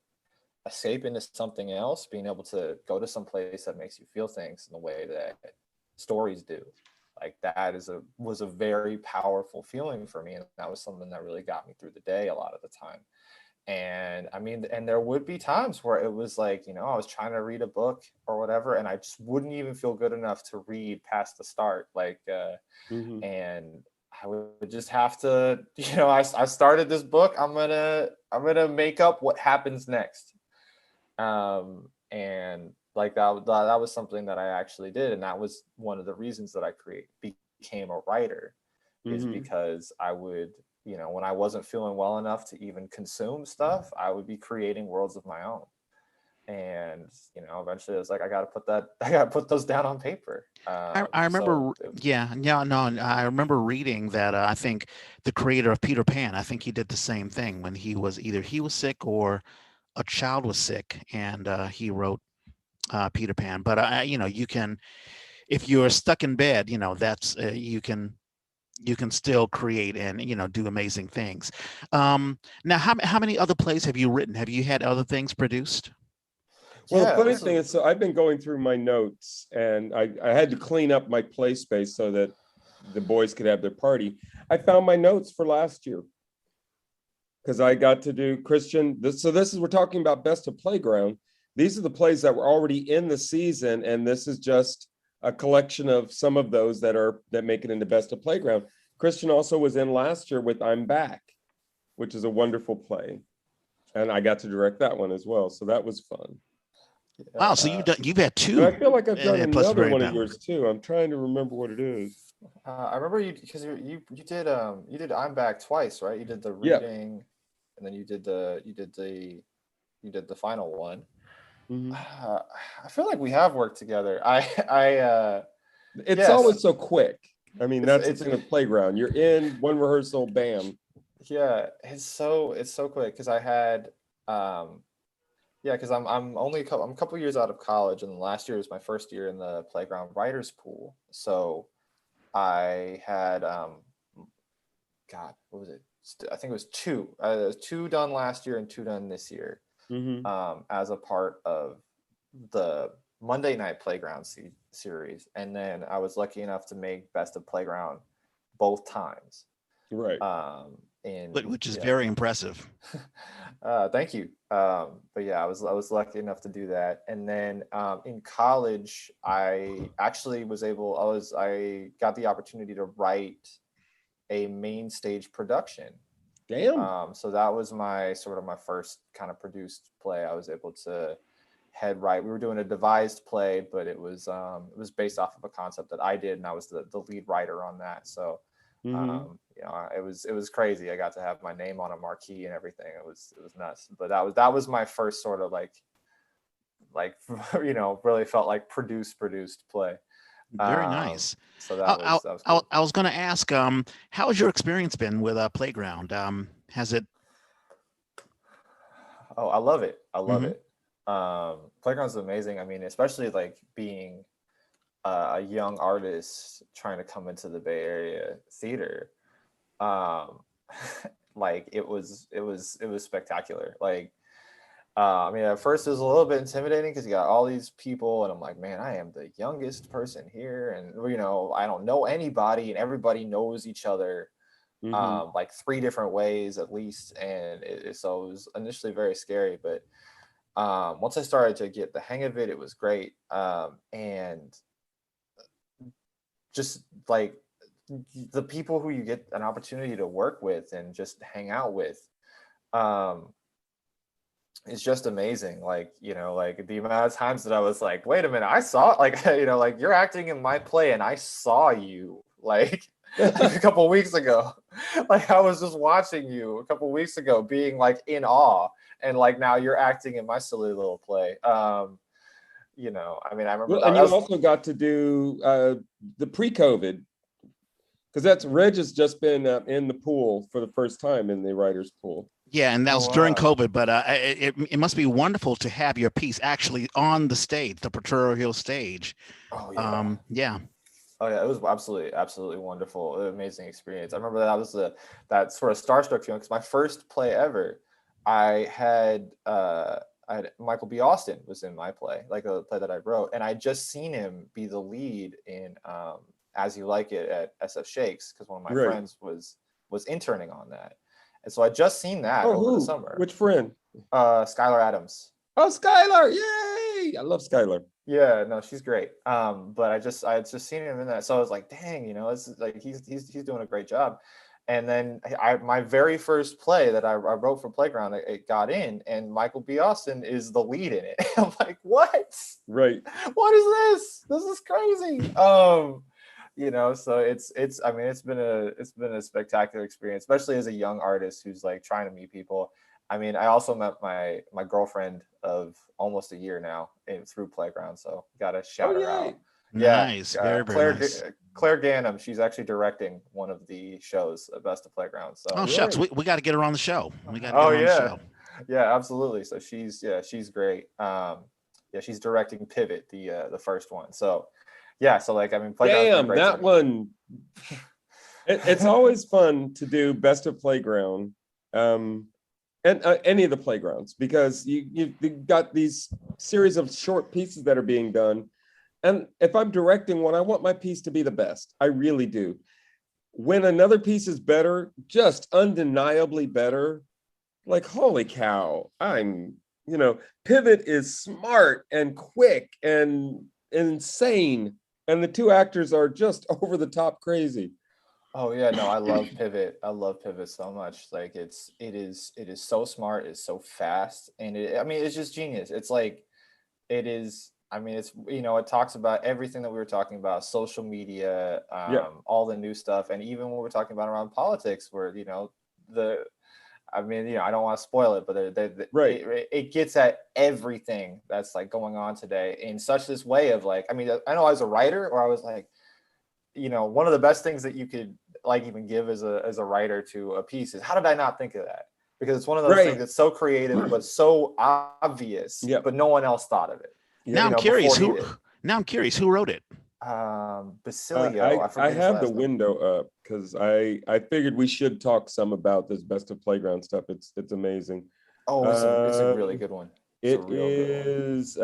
escape into something else, being able to go to some place that makes you feel things in the way that stories do, like that was a very powerful feeling for me, and that was something that really got me through the day a lot of the time. And I mean, and there would be times where it was like, I was trying to read a book or whatever, and I just wouldn't even feel good enough to read past the start. Mm-hmm. And I would just have to, I started this book. I'm gonna make up what happens next. And like that was something that I actually did, and that was one of the reasons that I became a writer, is Mm-hmm. because I would, when I wasn't feeling well enough to even consume stuff, I would be creating worlds of my own. And eventually I was like, I gotta put those down on paper. I remember, yeah, no, no, I remember reading that. I think the creator of Peter Pan, I think he did the same thing when he was sick or a child was sick, and he wrote Peter Pan. But you can, if you're stuck in bed, that's you can still create and do amazing things. Now, how many other plays have you written? Have you had other things produced? Well, the funny thing is, so I've been going through my notes, and I had to clean up my play space so that the boys could have their party. I found my notes for last year because I got to do Christian. We're talking about Best of Playground. These are the plays that were already in the season, and this is just a collection of some of those that make it into Best of Playground. Christian also was in last year with I'm Back, which is a wonderful play, and I got to direct that one as well. So that was fun. Wow, so you've had two. And I feel like I've done another one of battle. yours too. I'm trying to remember what it is. I remember you, because you did I'm Back twice, right? You did the reading, and then you did the final one. Mm-hmm. I feel like we have worked together. It's always so quick. I mean, it's in a playground. You're in one rehearsal, bam. Yeah, it's so quick, because I had because I'm a couple years out of college, and last year was my first year in the playground writers pool. So I had God, what was it? I think it was two. Two done last year and two done this year. Mm-hmm. As a part of the Monday Night Playground series, and then I was lucky enough to make Best of Playground both times. Right. Which is very impressive. Thank you. But yeah, I was lucky enough to do that. And then in college, I actually I got the opportunity to write a main stage production. Damn. So that was my first kind of produced play. I was able to head write. We were doing a devised play, but it was based off of a concept that I did, and I was the lead writer on that. So Mm-hmm. it was crazy. I got to have my name on a marquee and everything. It was nuts. But that was my first sort of like really felt like produced play. Very nice. So that was cool. I was going to ask, how has your experience been with Playground? Has it? Oh, I love it. I love it. Playground's amazing. I mean, especially like being a young artist trying to come into the Bay Area theater. Like it was spectacular. Like, I mean, at first it was a little bit intimidating because you got all these people, and I'm like, man, I am the youngest person here, and I don't know anybody, and everybody knows each other, like 3 different ways at least, and so it was initially very scary, but once I started to get the hang of it, it was great, and just like the people who you get an opportunity to work with and just hang out with, it's just amazing. Like, like the amount of times that I was like, wait a minute, I saw, like, like you're acting in my play and I saw you like a couple of weeks ago. Like I was just watching you a couple of weeks ago being like in awe, and like now you're acting in my silly little play. I mean, I remember and you also got to do the pre-COVID, because Reg has just been in the pool for the first time in the writer's pool. Yeah, and that was during COVID, but it must be wonderful to have your piece actually on the stage, the Potrero Hill stage. Oh yeah. Yeah. Oh yeah, it was absolutely wonderful, amazing experience. I remember that was that sort of starstruck feeling, because my first play ever, I had Michael B. Austin was in my play, like a play that I wrote, and I just seen him be the lead in As You Like It at SF Shakes, because one of my friends was interning on that. And so I just seen that over the summer. Which friend? Skylar Adams. Oh, Skylar! Yay! I love Skylar. Yeah, no, she's great. But I had just seen him in that, so I was like, dang, this is like he's doing a great job. And then my very first play that I wrote for Playground, it got in, and Michael B. Austin is the lead in it. I'm like, what? Right. What is this? This is crazy. So it's been a spectacular experience, especially as a young artist who's like trying to meet people. I mean, I also met my girlfriend of almost a year now through Playground, so gotta shout her out. Nice, very nice. Claire Gannam, she's actually directing one of the shows at Best of Playground. So shucks, we got to get her on the show. We got to get her on the show. Yeah, absolutely. So she's great. She's directing Pivot, the first one. So so like I mean, damn, that one. It's always fun to do Best of Playground. And any of the playgrounds, because you've got these series of short pieces that are being done. And if I'm directing one, I want my piece to be the best. I really do. When another piece is better, just undeniably better, like, holy cow, Pivot is smart and quick and insane. And the two actors are just over the top crazy. Oh yeah, no, I love Pivot. I love Pivot so much. Like it is so smart, it's so fast, and it's just genius. It's like it is. I mean, it's it talks about everything that we were talking about, social media, all the new stuff, and even what we're talking about around politics, where I don't want to spoil it, but it gets at everything that's like going on today in such this way of like, I mean, I know as a writer, or I was like, one of the best things that you could like even give as a writer to a piece is, how did I not think of that? Because it's one of those things that's so creative but so obvious, but no one else thought of it. Now I'm curious who wrote it. Basilio. I have the window up because I figured we should talk some about this Best of Playground stuff. It's amazing. Oh, it's a really good one. It is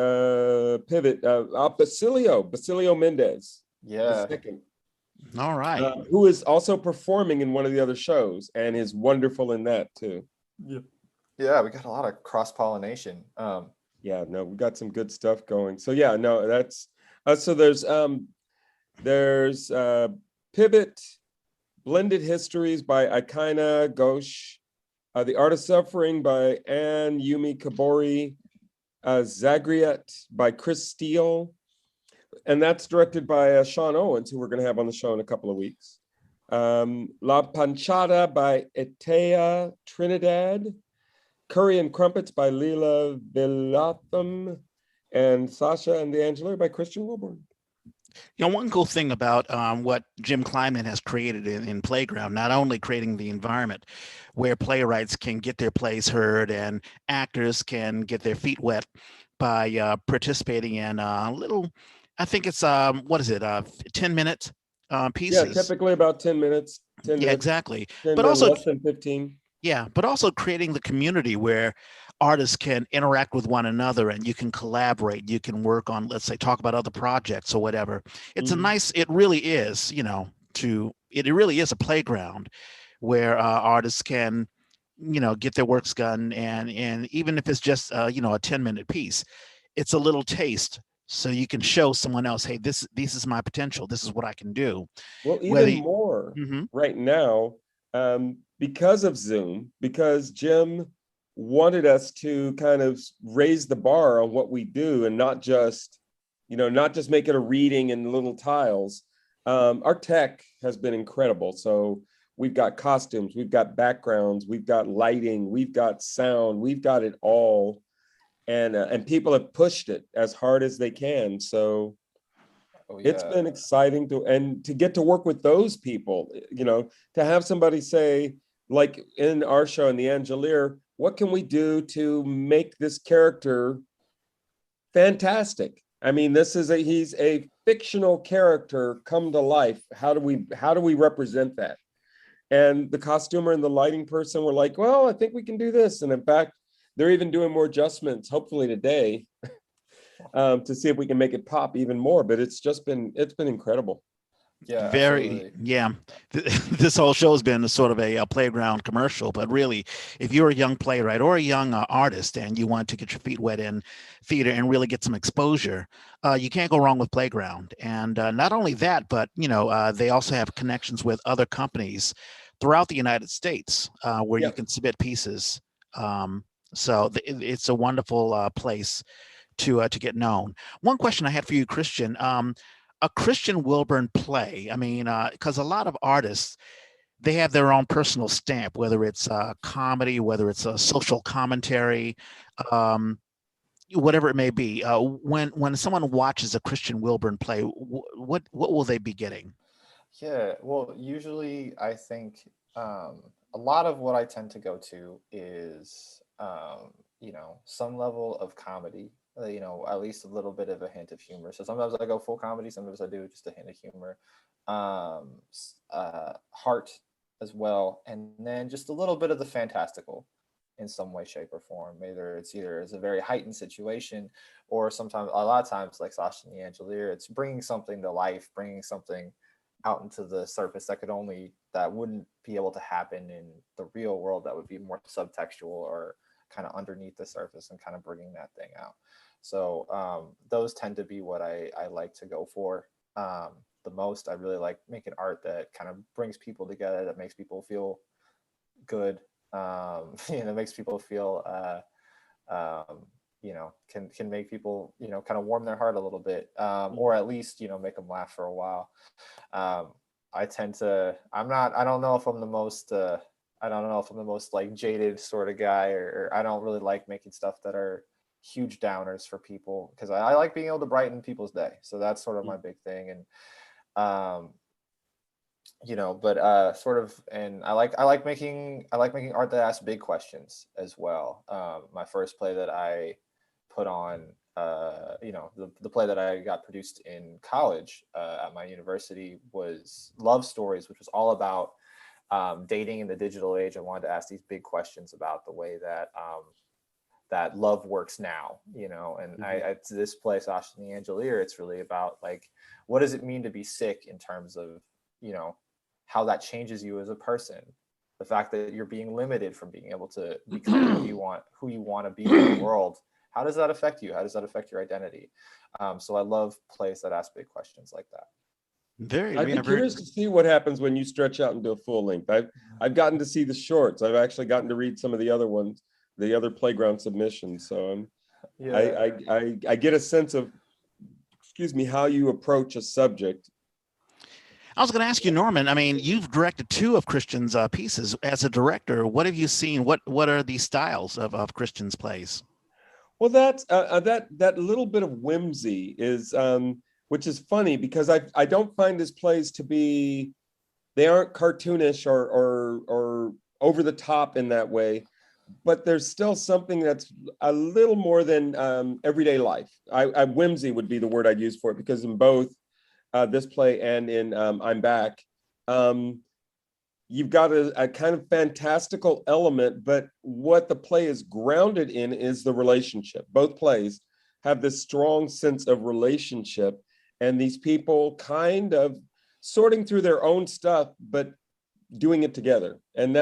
Pivot. Basilio Mendez. Yeah. All right. Who is also performing in one of the other shows and is wonderful in that too. Yeah, we got a lot of cross-pollination. We got some good stuff going. So that's so there's Pivot, Blended Histories by Aikaina Ghosh, The Art of Suffering by Anne Yumi Kabori, Zagreat by Chris Steele, and that's directed by Sean Owens, who we're going to have on the show in a couple of weeks. La Panchada by Etea Trinidad, Curry and Crumpets by Leela Villatham, and Sasha and the Angela by Christian Wilburn. One cool thing about what Jim Kleiman has created in Playground, not only creating the environment where playwrights can get their plays heard and actors can get their feet wet by participating in little, I think it's 10-minute pieces. Yeah, typically about 10 minutes. 10 minutes, exactly. 10 but also less than 15. Yeah, but also creating the community where artists can interact with one another and you can collaborate. You can work on, let's say, talk about other projects or whatever. It's it really is, it really is a playground where artists can, get their works done. And even if it's just, a 10-minute piece, it's a little taste. So you can show someone else, hey, this is my potential. This is what I can do. Well, even more right now, because of Zoom, because Jim wanted us to kind of raise the bar on what we do and not just make it a reading in little tiles. Our tech has been incredible. So we've got costumes, we've got backgrounds, we've got lighting, we've got sound, we've got it all. And people have pushed it as hard as they can. So it's been exciting to get to work with those people, to have somebody say, like in our show in the Angelier, what can we do to make this character fantastic? I mean, he's a fictional character come to life. How do we represent that? And the costumer and the lighting person were like, well, I think we can do this. And in fact, they're even doing more adjustments, hopefully today, to see if we can make it pop even more. But it's been incredible. Yeah, Very, absolutely. yeah. This whole show has been a sort of a playground commercial, but really, if you're a young playwright or a young artist and you want to get your feet wet in theater and really get some exposure, you can't go wrong with Playground. And not only that, but they also have connections with other companies throughout the United States where you Yep. can submit pieces. So it's a wonderful place to get known. One question I had for you, Christian. A Christian Wilburn play. I mean, because a lot of artists, they have their own personal stamp, whether it's comedy, whether it's a social commentary, um, whatever it may be. When someone watches a Christian Wilburn play, what will they be getting? Yeah, well, usually I think a lot of what I tend to go to is, some level of comedy, at least a little bit of a hint of humor. So sometimes I go full comedy, sometimes I do just a hint of humor, heart as well, and then just a little bit of the fantastical in some way, shape, or form. Either it's a very heightened situation, or sometimes a lot of times, like Sasha and the Angelier, it's bringing something to life, bringing something out into the surface that wouldn't be able to happen in the real world, that would be more subtextual or kind of underneath the surface, and kind of bringing that thing out. So those tend to be what I like to go for the most. I really like making art that kind of brings people together, that makes people feel good, makes people feel can make people kind of warm their heart a little bit, or at least make them laugh for a while. um, I don't know if I'm the most like jaded sort of guy, or I don't really like making stuff that are huge downers for people, because I like being able to brighten people's day. So that's sort of my big thing. And um but sort of, and I like making art that asks big questions as well. My first play that I put on, the play that I got produced in college at my university, was Love Stories, which was all about dating in the digital age. I wanted to ask these big questions about the way that love works now, and I to this play, Sasha and the Angelier, it's really about, like, what does it mean to be sick, in terms of, how that changes you as a person, the fact that you're being limited from being able to become who you want to be in the world. How does that affect you? How does that affect your identity? So I love plays that ask big questions like that. Very, I'd be yeah, very. curious to see what happens when you stretch out into a full length. I've gotten to see the shorts. I've actually gotten to read some of the other ones, the other Playground submissions. So Yeah. I get a sense of, excuse me, how you approach a subject. I was going to ask you, Norman. I mean, you've directed two of Christian's pieces. As a director, what have you seen? What are the styles of Christian's plays? Well, that's that little bit of whimsy is, which is funny, because I don't find his plays to be, they aren't cartoonish or over the top in that way, but there's still something that's a little more than everyday life. Whimsy would be the word I'd use for it, because in both this play and in I'm Back, um, you've got a kind of fantastical element, but what the play is grounded in is the relationship. Both plays have this strong sense of relationship, and these people kind of sorting through their own stuff, but doing it together. And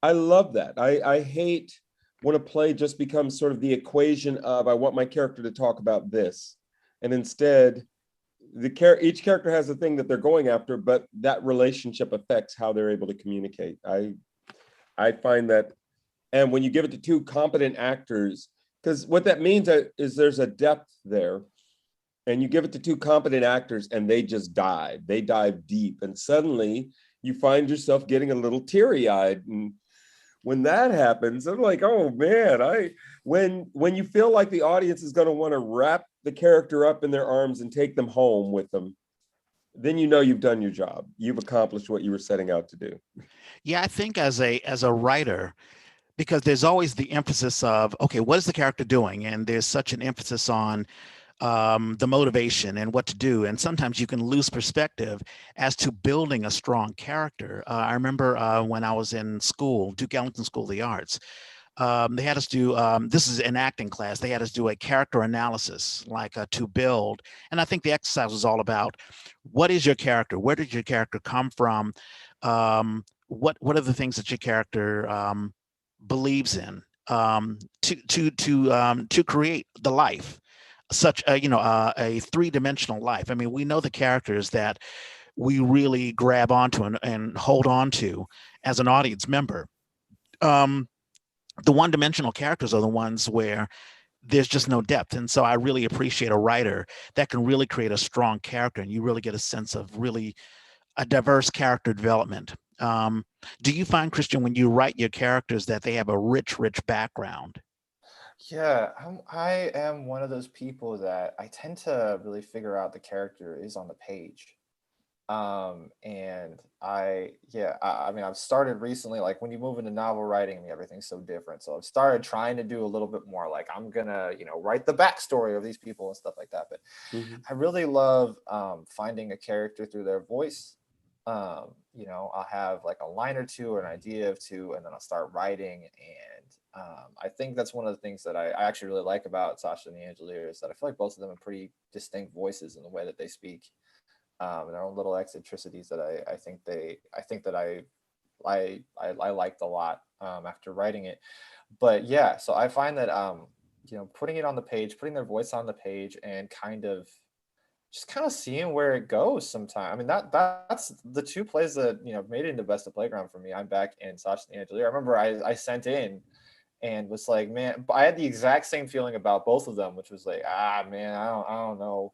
I love that. I hate when a play just becomes sort of the equation of, I want my character to talk about this. And instead, each character has a thing that they're going after, but that relationship affects how they're able to communicate. I find that, and when you give it to two competent actors, because what that means is there's a depth there, and you give it to two competent actors and they dive deep, and suddenly you find yourself getting a little teary-eyed. And when that happens, I'm like, oh man, when you feel like the audience is going to want to wrap the character up in their arms and take them home with them, then you've done your job. You've accomplished what you were setting out to do. Yeah, I think as a writer, because there's always the emphasis of, okay, what is the character doing? And there's such an emphasis on the motivation and what to do. And sometimes you can lose perspective as to building a strong character. I remember when I was in school, Duke Ellington School of the Arts, they had us do, this is an acting class, they had us do a character analysis, like to build. And I think the exercise was all about, what is your character? Where did your character come from? What are the things that your character believes in, to create the life, such a, a three-dimensional life. I mean, we know the characters that we really grab onto and hold on to as an audience member. The one-dimensional characters are the ones where there's just no depth. And so I really appreciate a writer that can really create a strong character, and you really get a sense of really a diverse character development. Do you find, Christian, when you write your characters, that they have a rich background? Yeah, I am one of those people that I tend to really figure out the character is on the page. And I mean, I've started recently, like when you move into novel writing, I mean, everything's so different. So I've started trying to do a little bit more, like I'm gonna, write the backstory of these people and stuff like that. But Mhm. I really love finding a character through their voice. I'll have like a line or two or an idea of two, and then I'll start writing. And I think that's one of the things that I actually really like about Sasha and the Angeliers, is that I feel like both of them have pretty distinct voices in the way that they speak, and their own little eccentricities that I liked a lot after writing it. But yeah, so I find that putting it on the page, putting their voice on the page, and kind of seeing where it goes sometime. I mean, that's the two plays that made it into Best of Playground for me. I'm Back and Sasha and Angelier. I remember I sent in and was like, man, I had the exact same feeling about both of them, which was like, man, I don't know,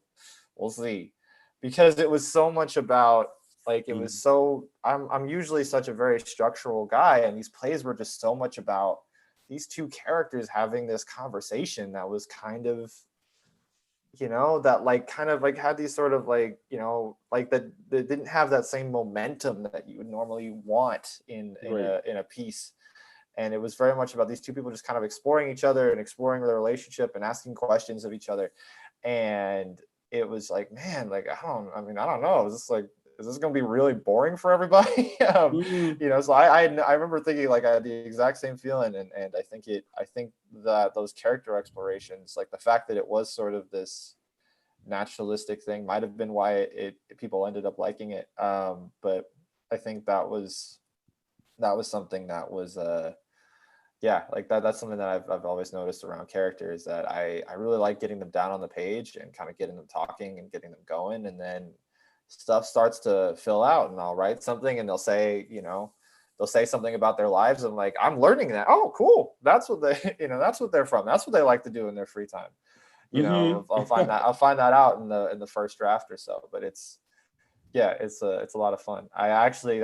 we'll see, because it was so much about, like, it was so, I'm usually such a very structural guy, and these plays were just so much about these two characters having this conversation that was kind of, that like kind of like had these sort of like, like that didn't have that same momentum that you would normally want in a piece. And it was very much about these two people just kind of exploring each other and exploring their relationship and asking questions of each other. And it was like, man, like, I don't know. Is this going to be really boring for everybody? So I remember thinking, like, I had the exact same feeling. And I think that those character explorations, like the fact that it was sort of this naturalistic thing, might have been why people ended up liking it. But I think that was something that was, like that's something that I've always noticed around characters, that I really like getting them down on the page and kind of getting them talking and getting them going, and then stuff starts to fill out, and I'll write something and they'll say something about their lives, and like, I'm learning that. Oh, cool. That's what they, that's what they're from. That's what they like to do in their free time. I'll find that out in the first draft or so. But it's a lot of fun. I actually,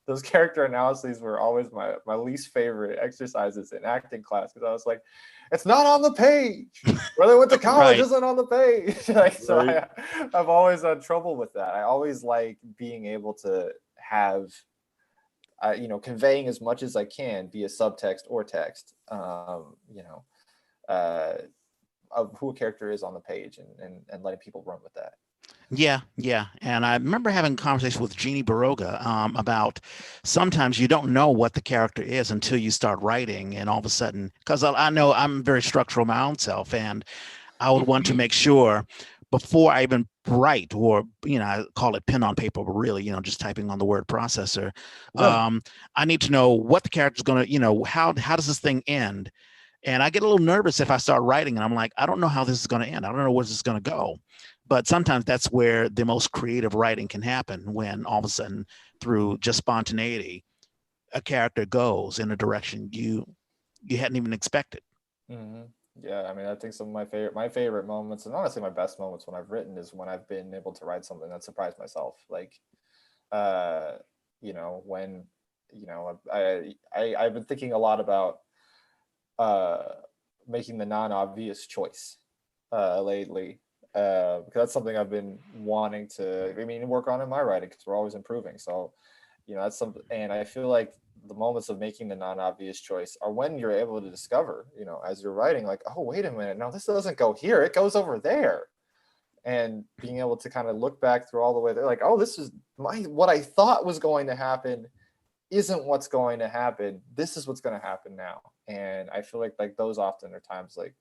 those character analyses were always my least favorite exercises in acting class, because I was like, it's not on the page. Where they went to college Right. isn't on the page. So Right. I've always had trouble with that. I always like being able to have, conveying as much as I can via subtext or text, of who a character is on the page, and letting people run with that. Yeah. And I remember having a conversation with Jeannie Baroga about, sometimes you don't know what the character is until you start writing, and all of a sudden, because I know I'm very structural my own self, and I would want to make sure before I even write, or I call it pen on paper, but really, just typing on the word processor. I need to know what the character's going to, how does this thing end? And I get a little nervous if I start writing and I'm like, I don't know how this is going to end. I don't know where this is going to go. But sometimes that's where the most creative writing can happen, when all of a sudden, through just spontaneity, a character goes in a direction you hadn't even expected. Mm-hmm. Yeah, I mean, I think some of my favorite moments, and honestly my best moments when I've written, is when I've been able to write something that surprised myself. Like, uh, when, I've been thinking a lot about uh making the non-obvious choice lately, because that's something I've been wanting to, work on in my writing, because we're always improving. So, that's something. And I feel like the moments of making the non-obvious choice are when you're able to discover, as you're writing, like, oh, wait a minute, no, this doesn't go here, it goes over there. And being able to kind of look back through all the way there, like, oh, this is what I thought was going to happen isn't what's going to happen. This is what's going to happen now. And I feel like those often are times, like,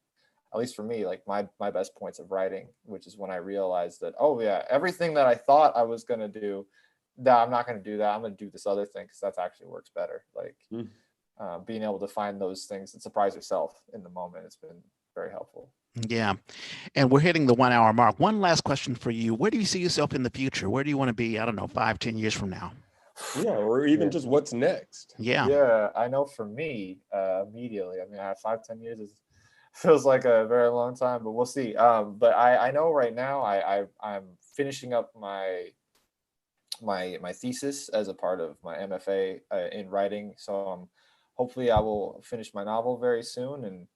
at least for me, like my best points of writing, which is when I realized that, oh yeah, everything that I thought I was going to do, that I'm not going to do that. I'm going to do this other thing because that actually works better. Like being able to find those things and surprise yourself in the moment, it's been very helpful. Yeah. And we're hitting the 1 hour mark. One last question for you. Where do you see yourself in the future? Where do you want to be, I don't know, 5, 10 years from now? Yeah, or even just what's next. Yeah, I know for me, immediately, I mean, I have 5, 10 years is feels like a very long time, but we'll see. But I know right now I'm finishing up my thesis as a part of my MFA in writing. So hopefully I will finish my novel very soon, and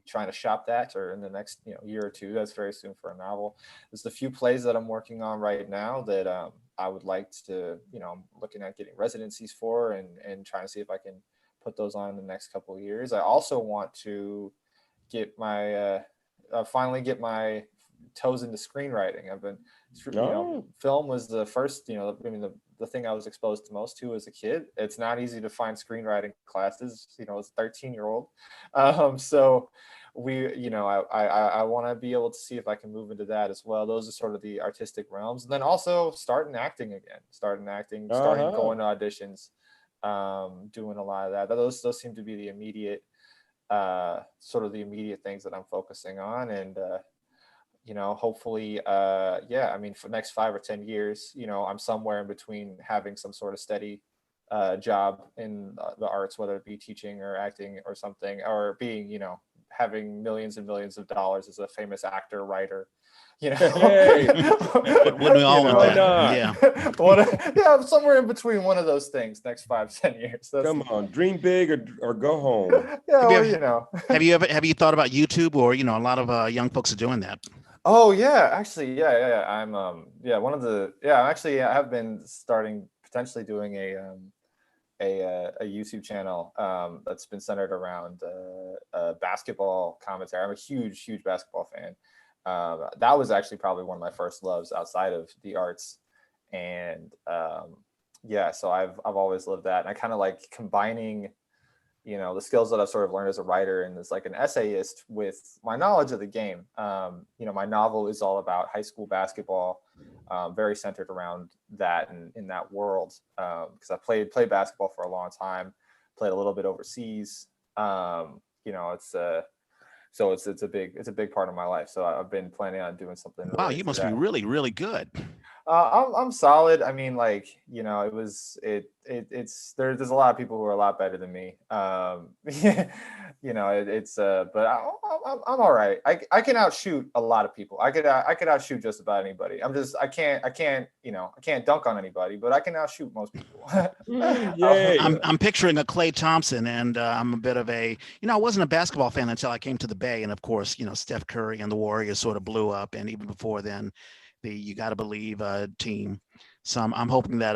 trying to shop that, or in the next year or two. That's very soon for a novel. There's a few plays that I'm working on right now that I would like to, I'm looking at getting residencies for, and trying to see if I can put those on in the next couple of years. I also want to get my finally get my toes into screenwriting. I've been, film was the first, I mean, the thing I was exposed to most to as a kid. It's not easy to find screenwriting classes, as a 13-year-old. So I want to be able to see if I can move into that as well. Those are sort of the artistic realms. And then also starting acting again, starting going to auditions, doing a lot of that. Those seem to be the immediate, sort of the immediate things that I'm focusing on. And, hopefully, I mean, for the next 5 or 10 years, I'm somewhere in between having some sort of steady job in the arts, whether it be teaching or acting or something, or being, having millions and millions of dollars as a famous actor, writer, Hey, wouldn't we all want that? Yeah, somewhere in between one of those things next 5, 10 years. Come on, dream big or go home. Have you thought about YouTube, or a lot of young folks are doing that? Oh yeah, actually, yeah. I'm I have been starting potentially doing a YouTube channel that's been centered around basketball commentary. I'm a huge basketball fan. That was actually probably one of my first loves outside of the arts, and so I've always loved that. And I kind of like combining the skills that I've sort of learned as a writer and as like an essayist with my knowledge of the game. My novel is all about high school basketball, very centered around that and in that world. Because I played basketball for a long time, played a little bit overseas. It's a big part of my life. So I've been planning on doing something. Wow, you must be really, really good. I'm solid. I mean, like, there's a lot of people who are a lot better than me. But I'm all right. I can outshoot a lot of people. I could outshoot just about anybody. I can't dunk on anybody, but I can outshoot most people. Yay. I'm picturing a Klay Thompson, and I'm a bit of I wasn't a basketball fan until I came to the Bay, and of course, Steph Curry and the Warriors sort of blew up, and even before then, the You Gotta Believe team. So I'm hoping that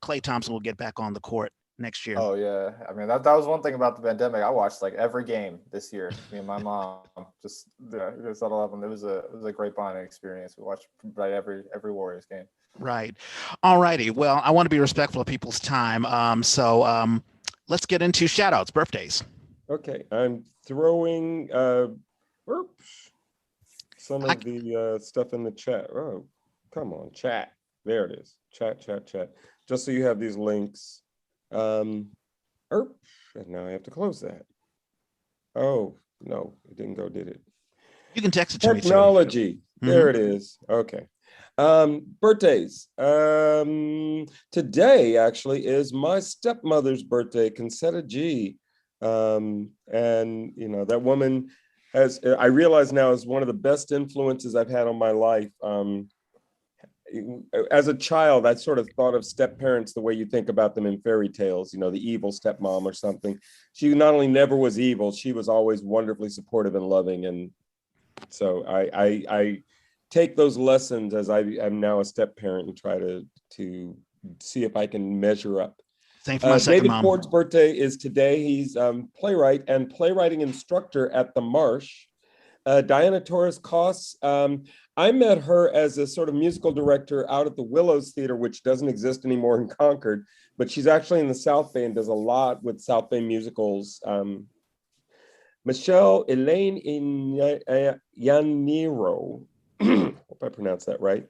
Klay Thompson will get back on the court next year. Oh yeah, I mean that was one thing about the pandemic. I watched like every game this year. Me and my mom just settled up, and it was a great bonding experience. We watched every Warriors game. Right. All righty. Well, I want to be respectful of people's time. So let's get into shout outs, birthdays. Okay, I'm throwing some of the stuff in the chat. Oh, come on, chat. There it is. Chat. Just so you have these links. And now I have to close that. Oh, no, it didn't go, did it? You can text it to me. Technology. There it is. Okay. Birthdays. Today actually is my stepmother's birthday, Concetta G. And that woman I realize now is one of the best influences I've had on my life. As a child, I sort of thought of step parents the way you think about them in fairy tales, the evil stepmom or something. She not only never was evil, she was always wonderfully supportive and loving. And so I take those lessons as I'm now a step parent and try to see if I can measure up. Same for my second David mom. Ford's birthday is today. He's playwright and playwriting instructor at the Marsh. Diana Torres Coss, I met her as a sort of musical director out at the Willows Theater, which doesn't exist anymore in Concord, but she's actually in the South Bay and does a lot with South Bay musicals. Michelle Elaine Yaniro, hope I pronounced that right,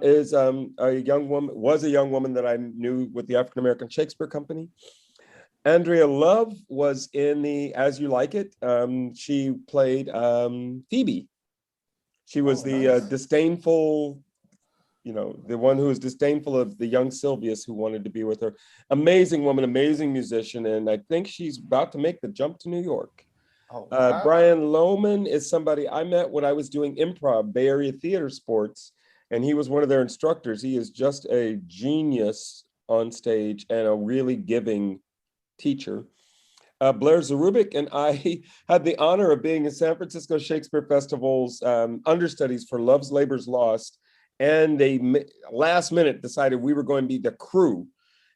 is a young woman, was a young woman that I knew with the African American Shakespeare Company. Andrea Love was in the As You Like It. She played Phoebe. She was the disdainful, the one who was disdainful of the young Sylvius who wanted to be with her. Amazing woman, amazing musician, and I think she's about to make the jump to New York. Oh, wow. Brian Lohman is somebody I met when I was doing improv, Bay Area Theater Sports, and he was one of their instructors. He is just a genius on stage and a really giving teacher. Blair Zarubik and I had the honor of being in San Francisco Shakespeare Festival's understudies for Love's Labor's Lost, and they last minute decided we were going to be the crew.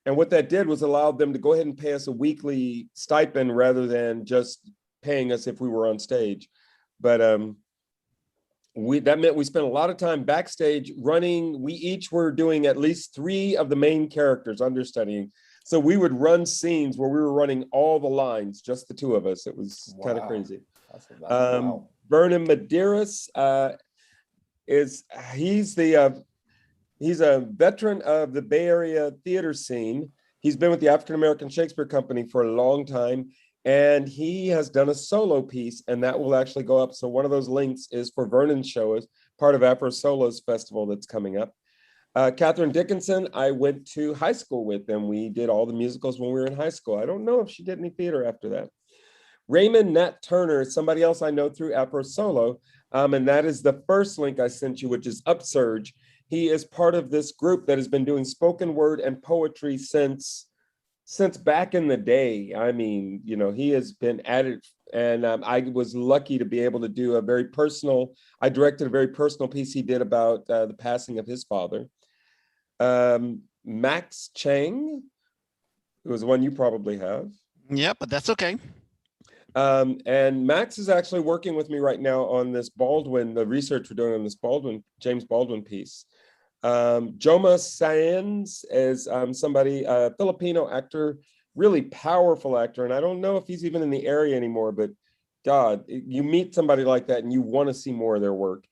And what that did was allowed them to go ahead and pay us a weekly stipend rather than just paying us if we were on stage. But that meant we spent a lot of time backstage running. We each were doing at least 3 of the main characters understudying. So we would run scenes where we were running all the lines, just the 2 of us. It was kind of crazy. Wow. Vernon Medeiros he's a veteran of the Bay Area theater scene. He's been with the African American Shakespeare Company for a long time, and he has done a solo piece, and that will actually go up. So one of those links is for Vernon's show as part of Afro Solos Festival that's coming up. Catherine Dickinson, I went to high school with, and we did all the musicals when we were in high school. I don't know if she did any theater after that. Raymond Nat Turner is somebody else I know through Afro Solo, and that is the first link I sent you, which is Upsurge. He is part of this group that has been doing spoken word and poetry since back in the day. I mean, he has been at it, and I was lucky to be able to do I directed a very personal piece he did about the passing of his father. Max Chang, who is one you probably have. Yeah, but that's okay. And Max is actually working with me right now on this the research we're doing on this James Baldwin piece. Joma Saenz is somebody, a Filipino actor, really powerful actor. And I don't know if he's even in the area anymore, but God, you meet somebody like that and you want to see more of their work.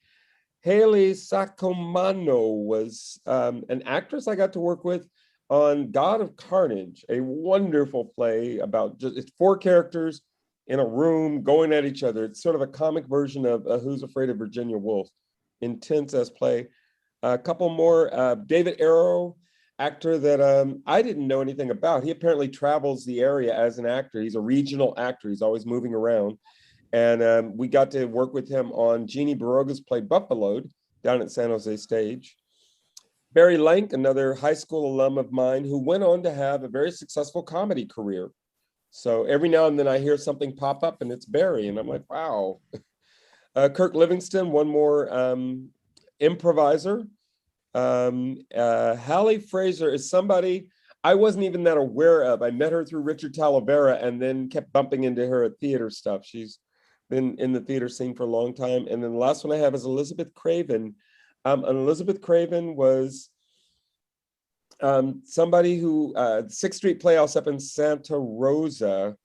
Haley Sacomano was an actress I got to work with on God of Carnage, a wonderful play about it's 4 characters in a room going at each other. It's sort of a comic version of Who's Afraid of Virginia Woolf. Intense as play. A couple more. David Arrow, actor that I didn't know anything about. He apparently travels the area as an actor. He's a regional actor. He's always moving around. And we got to work with him on Jeannie Baroga's play Buffaloed down at San Jose Stage. Barry Lank, another high school alum of mine who went on to have a very successful comedy career. So every now and then I hear something pop up and it's Barry, and I'm like, wow. Kirk Livingston, one more improviser. Hallie Fraser is somebody I wasn't even that aware of. I met her through Richard Talavera and then kept bumping into her at theater stuff. She's been in the theater scene for a long time. And then the last one I have is Elizabeth Craven. And Elizabeth Craven was somebody who, 6th Street Playhouse up in Santa Rosa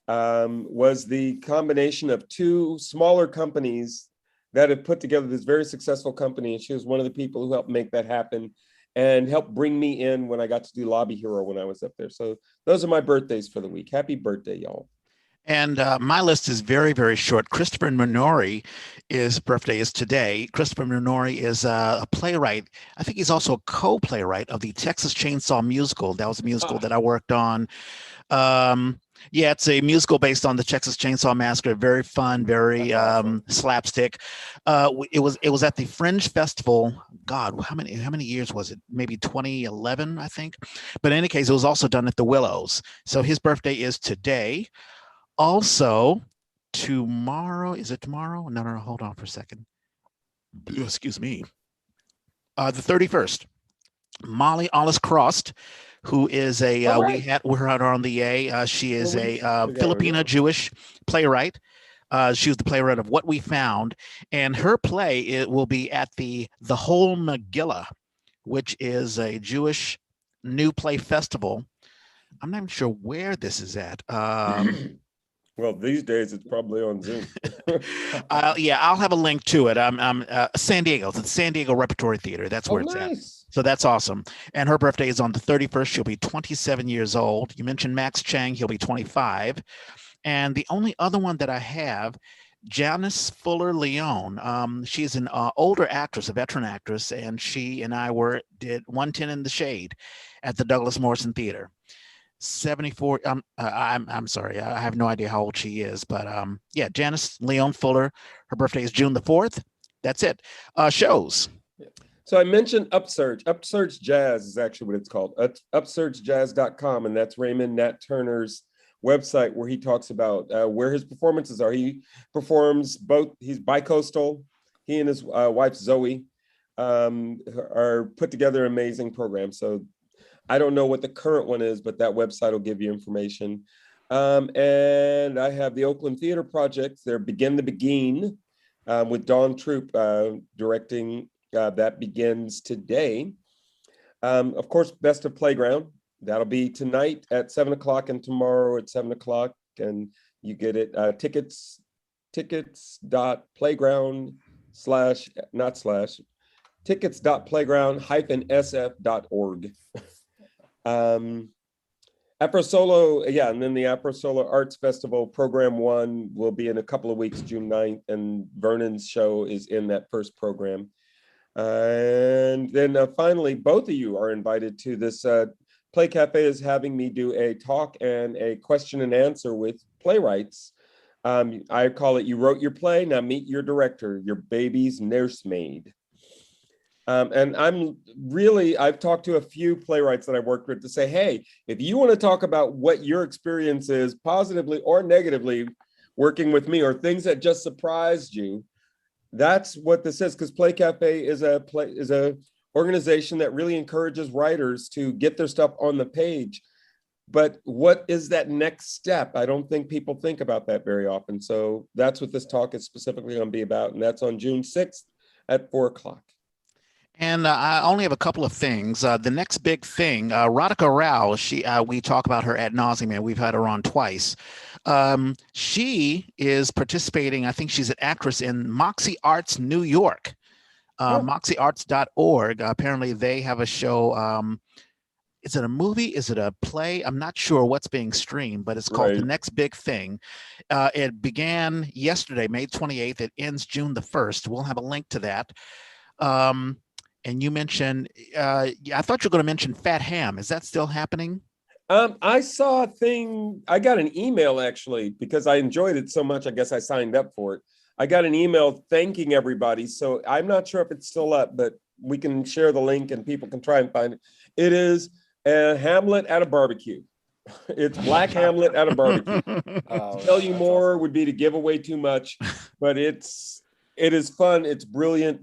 was the combination of 2 smaller companies that have put together this very successful company. And she was one of the people who helped make that happen and helped bring me in when I got to do Lobby Hero when I was up there. So those are my birthdays for the week. Happy birthday, y'all. And my list is very, very short. Christopher Minori, his birthday is today. Christopher Minori is a playwright. I think he's also a co-playwright of the Texas Chainsaw Musical. That was a musical that I worked on. Yeah, it's a musical based on the Texas Chainsaw Massacre. Very fun, very slapstick. It was at the Fringe Festival. God, how many years was it? Maybe 2011, I think. But in any case, it was also done at the Willows. So his birthday is today. Also, tomorrow, is it tomorrow? No, hold on for a second. Excuse me. The 31st, Molly Alice Crost, who is we're out on the A. She is a Filipino Jewish playwright. She was the playwright of What We Found, and her play will be at the Whole Megillah, which is a Jewish new play festival. I'm not even sure where this is at. Well, these days it's probably on Zoom. Yeah, I'll have a link to it. I'm San Diego. It's San Diego Repertory Theater. That's where it's nice. at. So that's awesome. And her birthday is on the 31st. She'll be 27 years old. You mentioned Max Chang. He'll be 25. And the only other one that I have, Janice Fuller Leone. She's an older actress, a veteran actress, and she and I did 110 in the Shade at the Douglas Morrison Theater. 74. I'm sorry, I have no idea how old she is, but yeah, Janice Leon Fuller. Her birthday is June the 4th. That's it. Shows. So I mentioned Upsurge. Upsurge Jazz is actually what it's called. Upsurgejazz.com, and that's Raymond Nat Turner's website where he talks about where his performances are. He performs both. He's bicoastal. He and his wife Zoe are put together an amazing program. So I don't know what the current one is, but that website will give you information. And I have the Oakland Theater Project. They're Begin the Begin with Dawn Troop directing. That begins today. Of course, Best of Playground. That'll be tonight at 7 o'clock and tomorrow at 7 o'clock. And you get it tickets.playground/sf.org. Afro Solo, yeah, and then the Afro Solo Arts Festival Program 1 will be in a couple of weeks, June 9th, and Vernon's show is in that first program. And then finally, both of you are invited to this. Play Cafe is having me do a talk and a question and answer with playwrights. I call it You Wrote Your Play, Now Meet Your Director, Your Baby's Nursemaid. And I've talked to a few playwrights that I've worked with to say, hey, if you want to talk about what your experience is, positively or negatively, working with me, or things that just surprised you, that's what this is. Because Play Cafe is a organization that really encourages writers to get their stuff on the page. But what is that next step? I don't think people think about that very often. So that's what this talk is specifically going to be about. And that's on June 6th at 4 o'clock. And I only have a couple of things. The next big thing, Erotica Rao, we talk about her ad nauseum, and we've had her on twice. She is participating, I think she's an actress in Moxie Arts New York, moxiearts.org. Apparently they have a show. Is it a movie? Is it a play? I'm not sure what's being streamed, but it's called The Next Big Thing. It began yesterday, May 28th. It ends June the 1st. We'll have a link to that. And you mentioned, I thought you were going to mention Fat Ham. Is that still happening? I saw a thing. I got an email actually, because I enjoyed it so much. I guess I signed up for it. I got an email thanking everybody. So I'm not sure if it's still up, but we can share the link and people can try and find it. It is a Hamlet at a barbecue. It's Black Hamlet at a barbecue. To tell you more would be to give away too much, but it is fun. It's brilliant.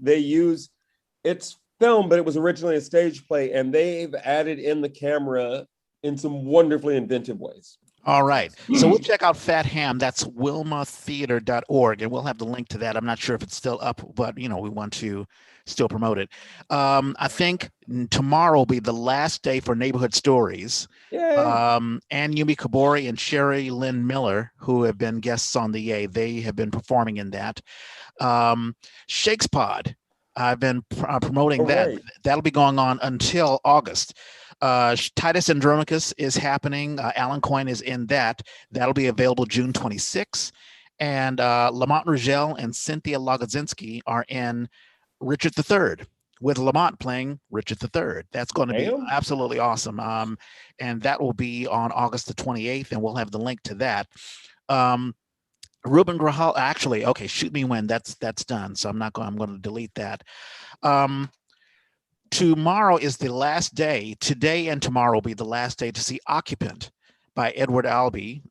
It's film, but it was originally a stage play, and they've added in the camera in some wonderfully inventive ways. All right. So we'll check out Fat Ham. That's wilmatheater.org, and we'll have the link to that. I'm not sure if it's still up, but we want to still promote it. I think tomorrow will be the last day for Neighborhood Stories. Ann Yumi Kabori and Sherry Lynn Miller, who have been guests on the Yay, they have been performing in that. Shakespod. I've been promoting that. Right. That'll be going on until August. Titus Andronicus is happening. Alan Coyne is in that. That'll be available June 26th. And Lamont Rugel and Cynthia Logodzinski are in Richard III, with Lamont playing Richard III. That's going to be absolutely awesome. And that will be on August the 28th, and we'll have the link to that. Ruben Grahal, actually, okay, shoot me when that's done. So I'm going to delete that. Tomorrow is the last day. Today and tomorrow will be the last day to see Occupant by Edward Albee.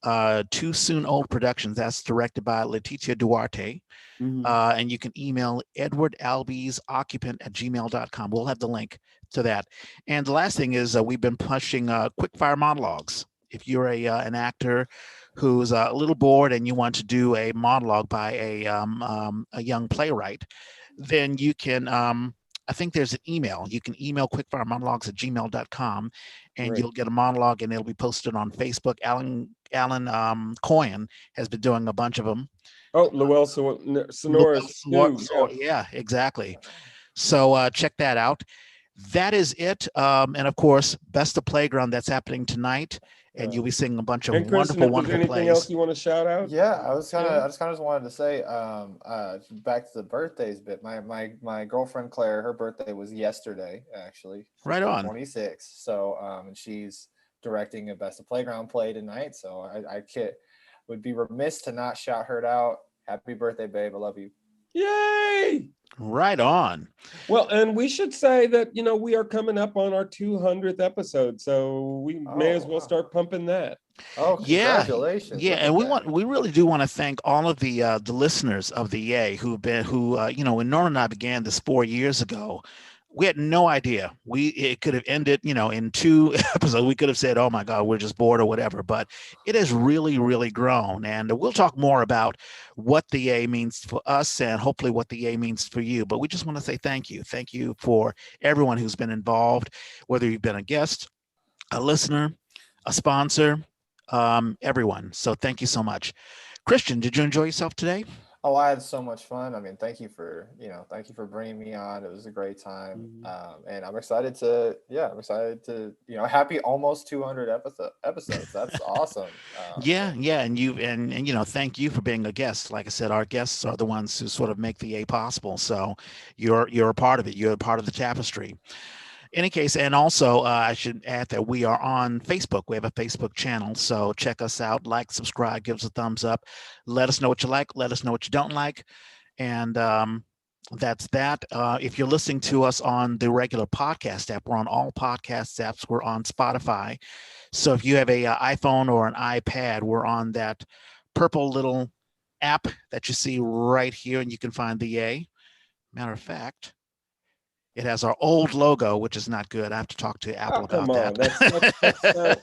Too Soon Old Productions. That's directed by Leticia Duarte. Mm-hmm. And you can email edwardalbeesoccupant@gmail.com. We'll have the link to that. And the last thing is we've been pushing Quickfire Monologues. If you're an actor who's a little bored and you want to do a monologue by a young playwright, then you can I think there's an email. You can email quickfiremonologues@gmail.com, and Great. you'll get a monologue, and it'll be posted on Facebook. Alan Coyen has been doing a bunch of them. Oh, Llewellyn Sonora's too. Yeah, exactly. So check that out. That is it. And of course, Best of Playground, that's happening tonight. And you'll be seeing a bunch of And Christian, wonderful, if there's wonderful anything plays. else you want to shout out? Yeah, I just kind of wanted to say, back to the birthdays bit. My girlfriend Claire, her birthday was yesterday, actually. Right on. 26. So and she's directing a Best of Playground play tonight. So I would be remiss to not shout her out. Happy birthday, babe! I love you. Yay! Right on. Well, and we should say that, we are coming up on our 200th episode, so we may as well start pumping that. Oh, congratulations! Yeah, and we really do want to thank all of the listeners of the Yay when Norman and I began this 4 years ago. We had no idea. It could have ended, in 2 episodes. We could have said, "Oh my God, we're just bored" or whatever. But it has really, really grown, and we'll talk more about what the Yay means for us, and hopefully what the Yay means for you. But we just want to say thank you for everyone who's been involved, whether you've been a guest, a listener, a sponsor, everyone. So thank you so much. Christian, did you enjoy yourself today? Oh, I had so much fun. I mean, thank you for bringing me on. It was a great time. And I'm excited to, happy almost 200 episodes. That's awesome. Yeah. And thank you for being a guest. Like I said, our guests are the ones who sort of make the A possible. So you're a part of it. You're a part of the tapestry. Any case, and also I should add that we are on Facebook. We have a Facebook channel, so check us out, like, subscribe, give us a thumbs up, let us know what you like, let us know what you don't like, and that's that. If you're listening to us on the regular podcast app, we're on all podcast apps. We're on Spotify, so if you have a iPhone or an iPad, we're on that purple little app that you see right here, and you can find the Yay. Matter of fact, it has our old logo, which is not good. I have to talk to Apple about that.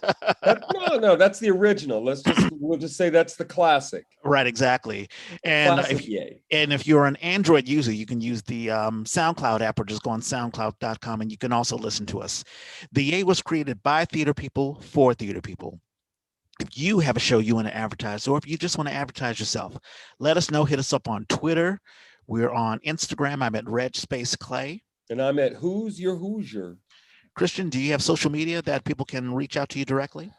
No, that's the original. We'll just say that's the classic. Right, exactly. And if you're an Android user, you can use the SoundCloud app, or just go on SoundCloud.com, and you can also listen to us. The Yay was created by theater people for theater people. If you have a show you want to advertise, or if you just want to advertise yourself, let us know. Hit us up on Twitter. We're on Instagram. I'm at Red Space Clay. And I'm at Who's Your Hoosier. Christian, do you have social media that people can reach out to you directly?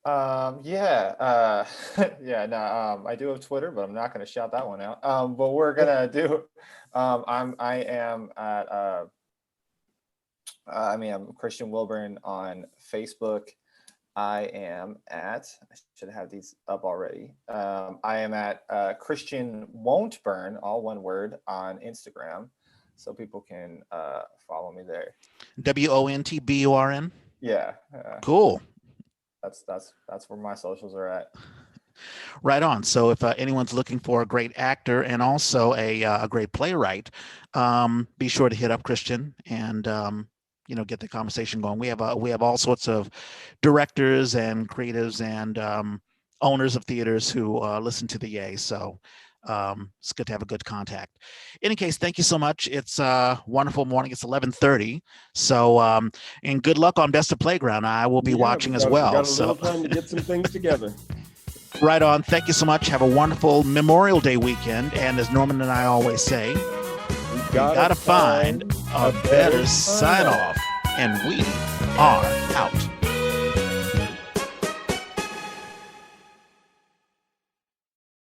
I do have Twitter, but I'm not going to shout that one out. But we're gonna do. I'm Christian Wilburn on Facebook. I should have these up already. I am at Christian Won't Burn, all one word, on Instagram. So people can follow me there. WONTBURN? Yeah. Cool. That's where my socials are at. Right on. So if anyone's looking for a great actor and also a great playwright, be sure to hit up Christian and get the conversation going. We have all sorts of directors and creatives and owners of theaters who listen to the Yay. So it's good to have a good contact. In any case, thank you so much. It's a wonderful morning. It's 11:30. So, and good luck on Best of Playground. I will be watching as well. Got a little time to get some things together. Right on. Thank you so much. Have a wonderful Memorial Day weekend. And as Norman and I always say, we gotta find a better sign off. And we are out.